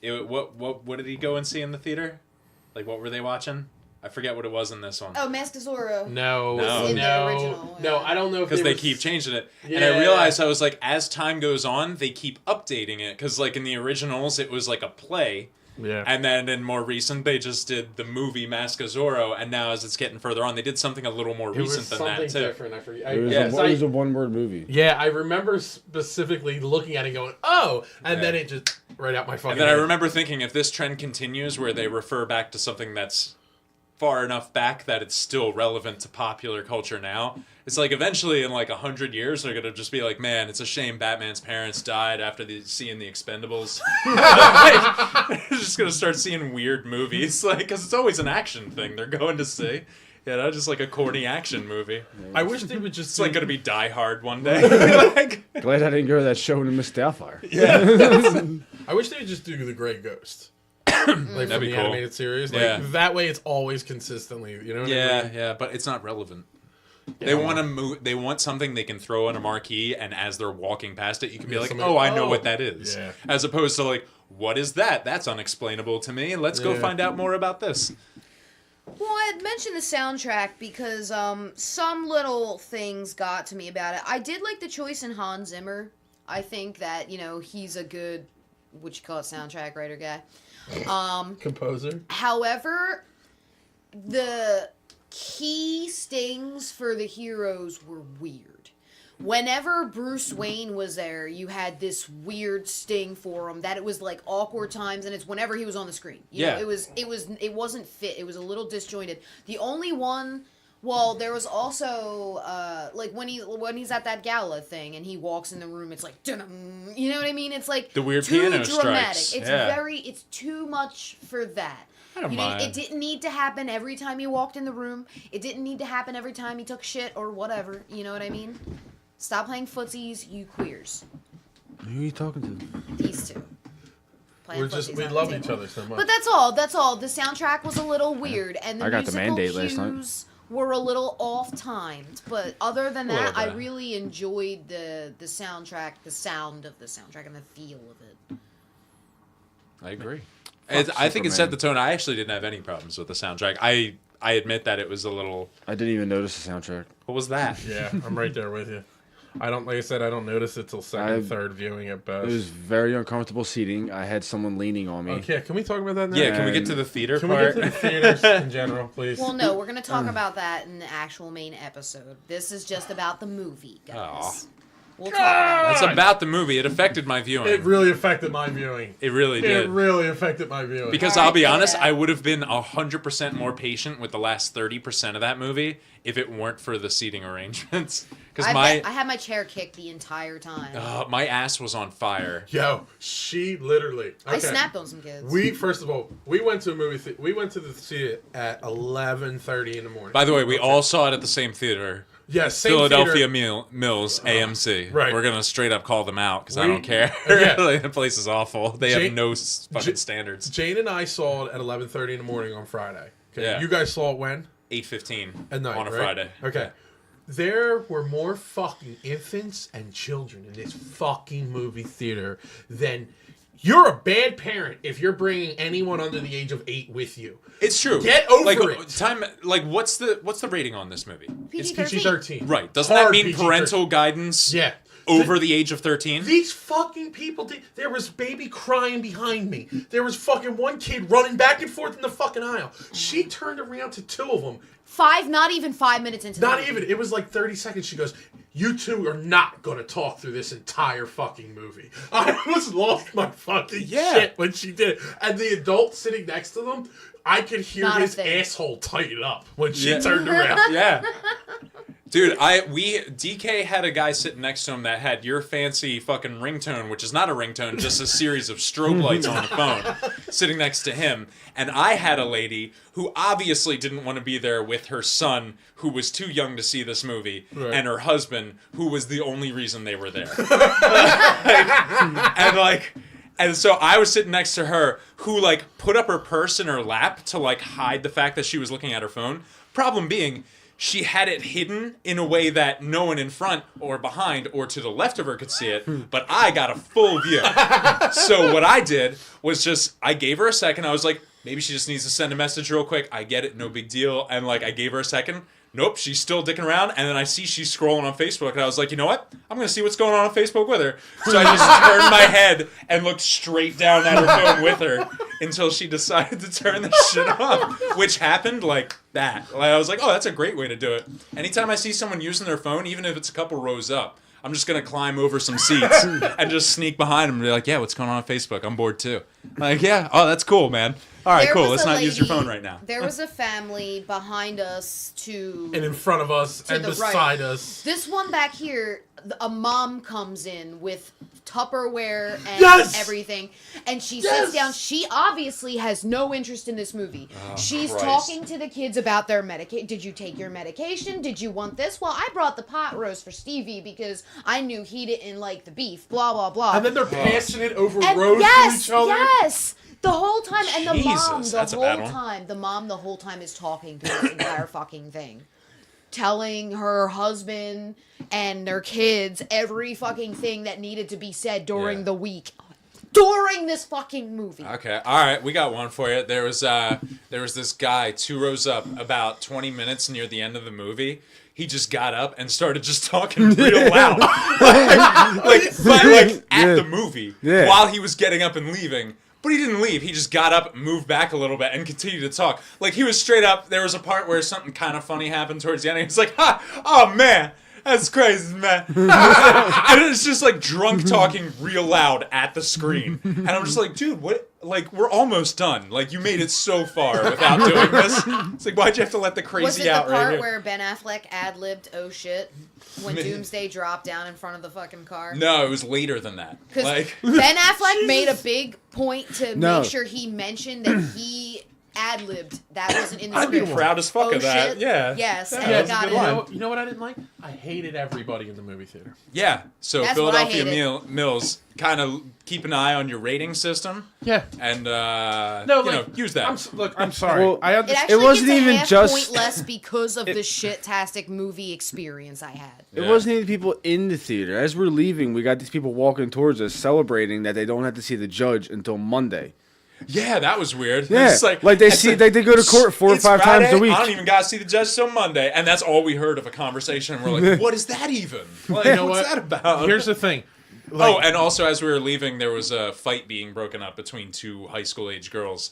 What did he go and see in the theater? Like, what were they watching? I forget what it was in this one. Oh, Mask of Zorro. No. No, Was in the no, original, no. yeah. I don't know if Because they were- keep changing it, and Yeah. I realized I was like, as time goes on, they keep updating it. Because like in the originals, it was like a play, Yeah. and then in more recent, they just did the movie Mask of Zorro, and now as it's getting further on, they did something a little more It was recent than something that too. different. I forget. It was, Yeah. it was a one-word movie. Yeah, I remember specifically looking at it, going, "Oh," and Yeah. then it just right out my fucking. And then I head. remember thinking, if this trend continues, where they refer back to something that's far enough back that it's still relevant to popular culture now, it's like eventually in like 100 years they're gonna just be like, man, it's a shame Batman's parents died after seeing the Expendables. Like, they're just gonna start seeing weird movies, like, because it's always an action thing they're going to see. Yeah, not just like a corny action movie. I wish they would just It's like gonna be Die Hard one day. Like, Glad I didn't go to that show in Miss Doubtfire. I wish they would just do the Gray Ghost, like from That'd be the cool. animated series. Like, Yeah. that way, it's always consistently. You know? What I yeah, mean? yeah, but it's not relevant. They want to move. They want something they can throw on a marquee, and as they're walking past it, you can be Yeah, like, somebody- "Oh, I know oh, what that is." yeah. As opposed to like, "What is that? That's unexplainable to me. Let's go Yeah. find out more about this." Well, I had mentioned the soundtrack because some little things got to me about it. I did like the choice in Hans Zimmer. I think that, you know, he's a good, what you call it, soundtrack writer guy. Composer. However, the key stings for the heroes were weird. whenever Bruce Wayne was there, you had this weird sting for him that it was like awkward times, and it's whenever he was on the screen. You know, it wasn't fit. It was a little disjointed. The only one. Well, there was also like when he's at that gala thing and he walks in the room, it's like, dun-dun, you know what I mean? It's like the weird too piano dramatic. strikes. It's too much for that. I don't mind. It didn't need to happen every time he walked in the room. It didn't need to happen every time he took shit or whatever. You know what I mean? Stop playing footsies, you queers. Who are you talking to? These two. We love each other so much. But that's all. The soundtrack was a little weird, and the I got the musical Mandate last night. cues were a little off-timed. But other than that, I bit. really enjoyed the soundtrack, the sound of the soundtrack, and the feel of it. I agree. I think it set the tone. I actually didn't have any problems with the soundtrack. I admit that it was a little... I didn't even notice the soundtrack. What was that? Yeah, I'm right there with you. Like I said, I don't notice it till second, third viewing at best. It was very uncomfortable seating. I had someone leaning on me. Okay, can we talk about that now? Yeah, can we get to the theater Can part? we get to the theaters in general, please? Well, no, we're going to talk about that in the actual main episode. This is just about the movie, guys. Aw. We'll talk about It's about the movie. It affected my viewing. It really affected my viewing. It really did. It really affected my viewing. Because All I'll be right, honest, yeah. I would have been 100% more patient with the last 30% of that movie if it weren't for the seating arrangements. Because I had my chair kicked the entire time. my ass was on fire. Yo, she literally. Okay. I snapped on some kids. First of all, we went to a movie. We went to the theater at 11:30 in the morning. By the way, we all saw it at the same theater. Yes, same Philadelphia theater. Mills, AMC. right. We're going to straight up call them out because I We- don't care. Yeah. Like, the place is awful. They have Jane- no fucking standards. Jane and I saw it at 11:30 in the morning on Friday. Okay. Yeah. You guys saw it when? 8:15 At night, on a right? Friday. Okay. There were more fucking infants and children in this fucking movie theater than... You're a bad parent if you're bringing anyone under the age of 8 with you. It's true. Get over it. What's the rating on this movie? It's PG-13. PG-13. Right. Doesn't that Hard mean PG-13. parental guidance? Yeah. Over the age of 13? These fucking people there was baby crying behind me. There was fucking one kid running back and forth in the fucking aisle. She turned around to two of them. Not even 5 minutes into the Not movie. even. It was like 30 seconds. She goes, "You two are not going to talk through this entire fucking movie." I was lost my fucking shit when she did. And the adult sitting next to them, I could hear Not a his thing. asshole tighten up when she turned around. Yeah. Dude, DK had a guy sitting next to him that had your fancy fucking ringtone, which is not a ringtone, just a series of strobe lights on the phone, sitting next to him. And I had a lady who obviously didn't want to be there with her son, who was too young to see this movie, and her husband, who was the only reason they were there. And so I was sitting next to her, who put up her purse in her lap to hide the fact that she was looking at her phone. Problem being, she had it hidden in a way that no one in front or behind or to the left of her could see it, but I got a full view. So what I did was I gave her a second. I was like, maybe she just needs to send a message real quick. I get it, no big deal. And I gave her a second. Nope, she's still dicking around, and then I see she's scrolling on Facebook, and I was like, you know what? I'm going to see what's going on Facebook with her. So I just turned my head and looked straight down at her phone with her until she decided to turn the shit off, which happened like that. I was like, oh, that's a great way to do it. Anytime I see someone using their phone, even if it's a couple rows up, I'm just going to climb over some seats and just sneak behind them and be like, yeah, what's going on Facebook? I'm bored too. Yeah, oh, that's cool, man. All right, cool. Let's not use your phone right now. There was a family behind us And in front of us and the beside right. us. This one back here, a mom comes in with Tupperware and everything, and she sits down. She obviously has no interest in this movie. Oh, She's Christ. talking to the kids about their medication. Did you take your medication? Did you want this? Well, I brought the pot roast for Stevie because I knew he didn't like the beef. Blah blah blah. And then they're passing it over And rows to each other. Yes. The whole time, and the Jesus, that's a bad one. the mom the whole time is talking through this entire fucking thing. Telling her husband and their kids every fucking thing that needed to be said during the week. During this fucking movie. Okay, all right, we got one for you. There was this guy 2 rows up about 20 minutes near the end of the movie. He just got up and started just talking real loud, at the movie while he was getting up and leaving. But he didn't leave. He just got up, moved back a little bit, and continued to talk. He was straight up. There was a part where something kind of funny happened towards the end. And he was like, "Ha! Oh man, That's crazy, man. And it's just like drunk talking real loud at the screen. And I'm just like, dude, what? Like, we're almost done. Like, you made it so far without doing this. It's like, why'd you have to let the crazy Was it out the right part here? where Ben Affleck ad-libbed "Oh shit" when Doomsday dropped down in front of the fucking car? No, it was later than that. Because Like, Ben Affleck made a big point to No. make sure he mentioned that he ad-libbed. That wasn't in the I'd be script. proud as fuck Oh of that. shit? Yeah. Yes, Yeah, and that's it a got good it. line. You know what I didn't like? I hated everybody in the movie theater. Yeah. So That's what I Philadelphia hated. Mills, kind of keep an eye on your rating system. Yeah. And, No, you like, know, use that. I'm sorry. Well, I It understand. actually wasn't gets a even half just- point less because of the shit-tastic movie experience I had. It Yeah. wasn't even people in the theater. As we're leaving, we got these people walking towards us, celebrating that they don't have to see the judge until Monday. Yeah, that was weird. Yeah, It's like they it's see, like they go to court 4 or it's 5 times a Friday, week. I don't even got to see the judge till Monday, and that's all we heard of a conversation. And we're like, what is that even? Like, You know what's what? that about? Here's the thing. Oh, and also as we were leaving, there was a fight being broken up between 2 high school age girls.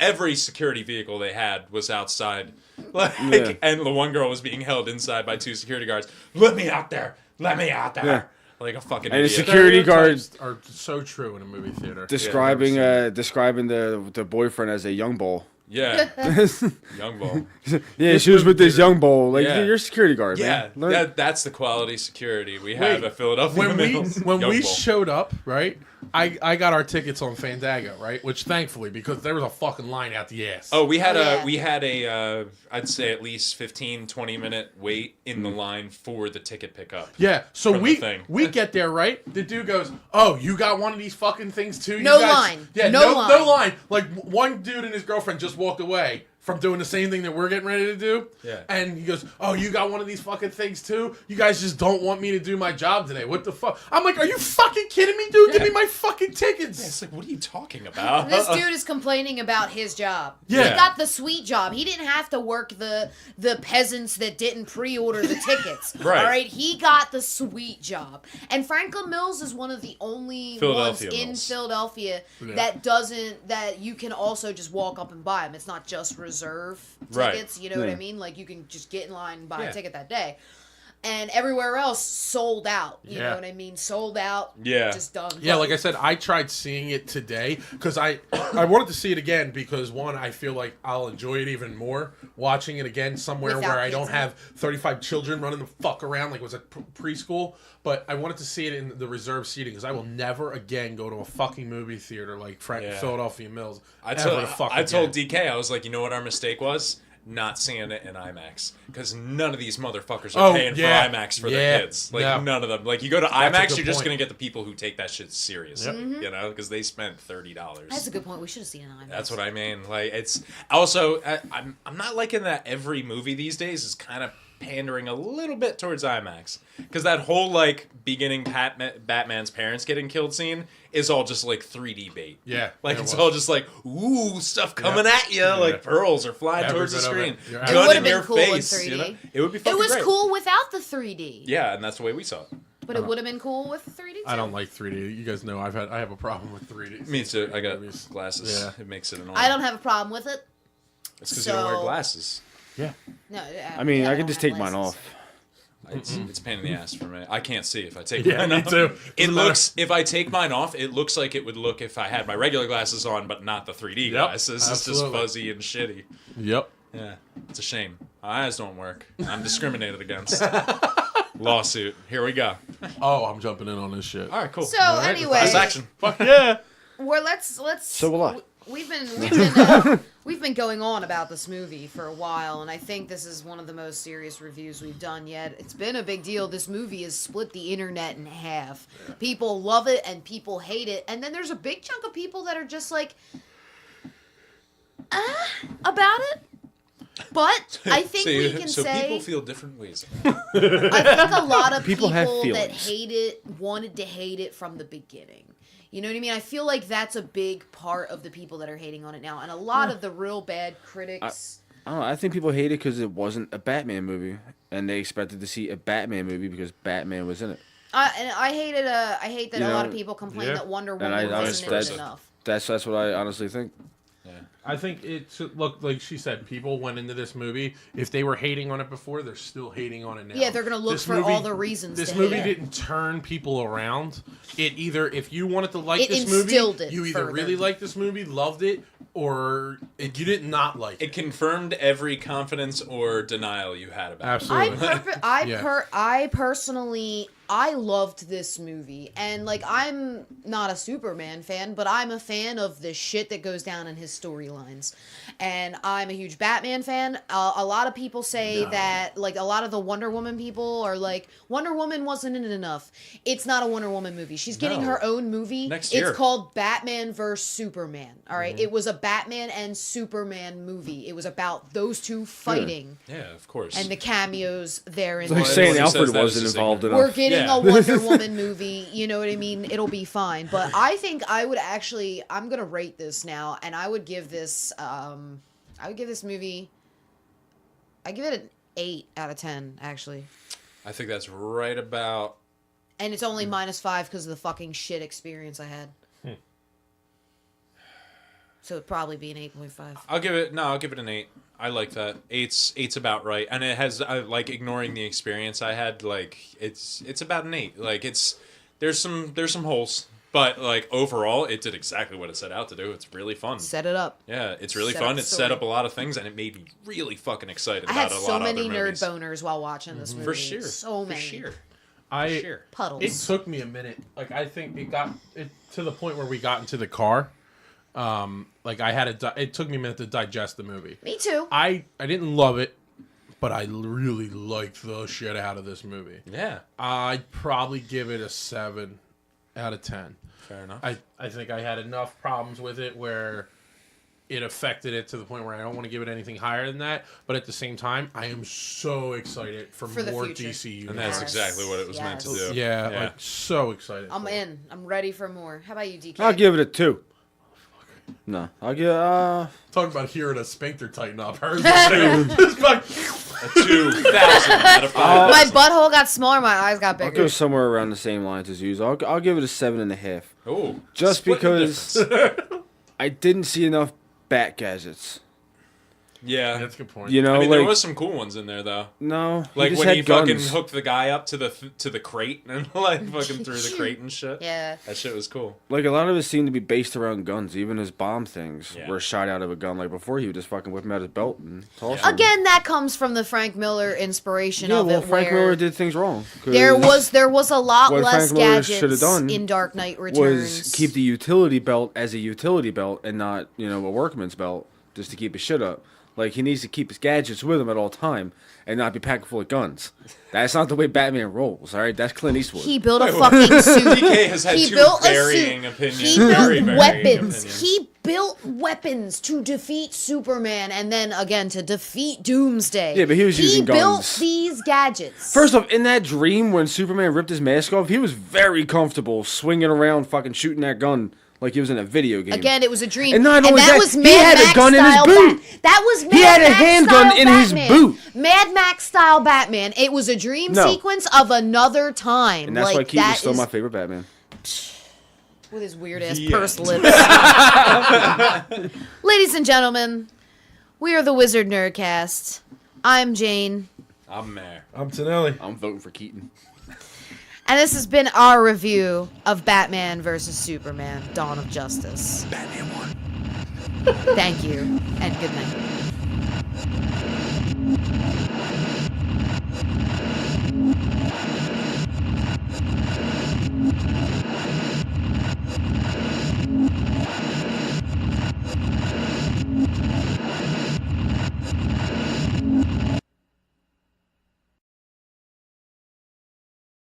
Every security vehicle they had was outside, and the one girl was being held inside by 2 security guards. Let me out there! Let me out there! Yeah. Like a fucking And the idiot. security guards Stereotypes are so true in a movie theater. describing the boyfriend as a young bull. Yeah, young bull. Yeah, she was with this young bull. Like Yeah. you're a security guard, Yeah, man. that's the quality security we have at Philadelphia when Mills. we Young bull. showed up, right? I got our tickets on Fandango, right? Which thankfully, because there was a fucking line out the ass. Oh, we had yeah. I'd say at least 15, 20-minute wait in the line for the ticket pickup. Yeah, so From the thing. we get there, right? The dude goes, "Oh, you got one of these fucking things too?" You No guys-" line. Yeah, No no line. line. Like one dude and his girlfriend just walked away from doing the same thing that we're getting ready to do. Yeah. And he goes, "Oh, you got one of these fucking things too? You guys just don't want me to do my job today. What the fuck?" I'm like, "Are you fucking kidding me, dude? Give me my fucking tickets." It's like, what are you talking about? This dude is complaining about his job. Yeah. He got the sweet job. He didn't have to work the peasants that didn't pre-order the tickets. Right. All right. He got the sweet job. And Franklin Mills is one of the only ones Philadelphia in Mills. Philadelphia Yeah. that you can also just walk up and buy them. It's not just reserve Right. tickets. You know what I Yeah. mean? Like you can just get in line and buy Yeah. a ticket that day. And everywhere else sold out. You Yeah. know what I mean? Sold out. Yeah. Just done. Yeah, like I said, I tried seeing it today because I wanted to see it again because one, I feel like I'll enjoy it even more watching it again somewhere Without where I kids don't in have 35 children running the fuck around like it was a preschool. But I wanted to see it in the reserved seating because I will never again go to a fucking movie theater like Yeah. Philadelphia Mills. I ever told again. DK, I was like, you know what our mistake was? Not seeing it in IMAX. Because none of these motherfuckers are paying yeah. for IMAX for Yeah. their kids. Like, No. none of them. Like, you go to a IMAX, good you're just point. going to get the people who take that shit serious. Yep. Mm-hmm. You know? Because they spent $30. That's a good point. We should have seen it on IMAX. That's what I mean. Like, it's also I'm not liking that every movie these days is kind of pandering a little bit towards IMAX because that whole like beginning Batman's parents getting killed scene is all just like 3D bait. Yeah, like it it's was. all just like ooh stuff coming at you, like pearls are flying Every towards the bit of screen, it. You're gun It would in have been your cool in face. 3D. You know? It would be fucking It was great. cool without the 3D. Yeah, and that's the way we saw it. But it would have been cool with the 3D too. I don't like 3D. You guys know I have a problem with 3D. Me too. I got Movies. glasses. Yeah. It makes it annoying. I don't have a problem with it. It's because you don't wear so- glasses. Yeah. No, I mean, yeah, I don't can just have take mine glasses. off. It's a pain in the ass for me. I can't see if I take Yeah, mine me off. too. It Doesn't looks if I take mine off, it looks like it would look if I had my regular glasses on, but not the 3D glasses. It's just absolutely. fuzzy and shitty. Yep. Yeah, it's a shame. My eyes don't work. I'm discriminated against. Lawsuit. Here we go. Oh, I'm jumping in on this shit. All right, cool. So right, anyway, Class action. Fuck yeah. well, let's. So will I. We've been going on about this movie for a while, and I think this is one of the most serious reviews we've done yet. It's been a big deal. This movie has split the internet in half. People love it and people hate it, and then there's a big chunk of people that are just like, about it. But I think we can so say people feel different ways. I think a lot of People people, have that feelings. hate it wanted to hate it from the beginning. You know what I mean? I feel like that's a big part of the people that are hating on it now. And a lot of the real bad critics... I don't know. I think people hate it because it wasn't a Batman movie, and they expected to see a Batman movie because Batman was in it. I hate that You a lot know, of people complain yeah. that Wonder And Woman I wasn't in it honestly- enough. That's what I honestly think. Yeah. I think it's look like she said. People went into this movie. If they were hating on it before, they're still hating on it now. Yeah, they're gonna look for all the reasons. This to movie hate it. didn't turn people around. It either, if you wanted to like It this movie, instilled it you either further. really liked this movie, loved it, or you did not like it. It confirmed every confidence or denial you had about it. Absolutely. I personally, I loved this movie, and like I'm not a Superman fan, but I'm a fan of the shit that goes down in his storylines, and I'm a huge Batman fan. A lot of people say that like a lot of the Wonder Woman people are like Wonder Woman wasn't in it enough. It's not a Wonder Woman movie. She's getting her own movie. Next year. It's called Batman vs Superman. All right, it was a Batman and Superman movie. It was about those two fighting. Yeah, of course. And the cameos therein. Like saying Everyone Alfred says that wasn't is just involved ignorant. enough. We're getting Yeah. a Wonder Woman movie, you know what I mean? It'll be fine. But I think I would actually, I'm gonna rate this now, and I would give this movie, I give it an 8 out of 10, actually. I think that's right about. And it's only -5 because of the fucking shit experience I had. So it'd probably be an 8.5. I'll give it an 8. I like that. Eight's about right, and it has like ignoring the experience I had. Like it's about an 8. Like there's some holes, but like overall, it did exactly what it set out to do. It's really fun. Set it up. Yeah, it's really Set up fun. the It set story. up a lot of things, and it made me really fucking excited I about had a so lot of many other nerd movies. boners while watching this movie. For sure. So many. For sure. It Puddles. took me a minute. Like I think it got it to the point where we got into the car. Like I had it took me a minute to digest the movie. Me too. I didn't love it, but I really liked the shit out of this movie. Yeah. I'd probably give it a 7 out of 10. Fair enough. I think I had enough problems with it where it affected it to the point where I don't want to give it anything higher than that. But at the same time, I am so excited for the more future. DC universe. And that's exactly what it was meant to do. Yeah, like so excited. I'm for it. in. I'm ready for more. How about you, DK? I'll give it a 2. No, I'll give. Talk about hearing a sphincter tighten up. Hers is like, 2,000 out of 5. My butthole got smaller. My eyes got I'll bigger. go somewhere around the same lines as you. I'll give it a 7.5. Oh, Just split the because difference. I didn't see enough bat gadgets. Yeah. that's a good point. You know, I mean, like there was some cool ones in there though. no, Like just when had he guns. fucking hooked the guy up to the crate and like fucking threw the crate and shit. Yeah. That shit was cool. Like a lot of it seemed to be based around guns. Even his bomb things Yeah. were shot out of a gun. Like before, he would just fucking whip him out his belt and toss Yeah. him. Again, that comes from the Frank Miller inspiration Yeah, of well, it. Frank where Miller did things wrong. 'Cause there was a lot what less Frank Miller should have gadgets done in Dark Knight Returns. was keep the utility belt as a utility belt and not, a workman's belt just to keep his shit up. Like, he needs to keep his gadgets with him at all time and not be packed full of guns. That's not the way Batman rolls, all right? That's Clint Eastwood. He built a fucking suit. DK has had He two built a varying suit. opinions. He very built varying weapons. opinions. He built weapons to defeat Superman and then again to defeat Doomsday. Yeah, but he was using built guns. these gadgets. First off, in that dream when Superman ripped his mask off, he was very comfortable swinging around fucking shooting that gun like he was in a video game. Again, it was a dream. And not only that that, was he Mad had a Max gun in his style boot. That was Mad He had a Max handgun style in his Batman. boot. Mad Max style Batman. It was a dream No. sequence of another time. And that's like, why Keaton that is still is- my favorite Batman. with his weird ass The pursed end. lips. Ladies and gentlemen, we are the Wizard Nerdcast. I'm Jane, I'm there. I'm Tonelli. I'm voting for Keaton. and this has been our review of Batman vs. Superman: Dawn of Justice. Batman 1. Thank you, and good night.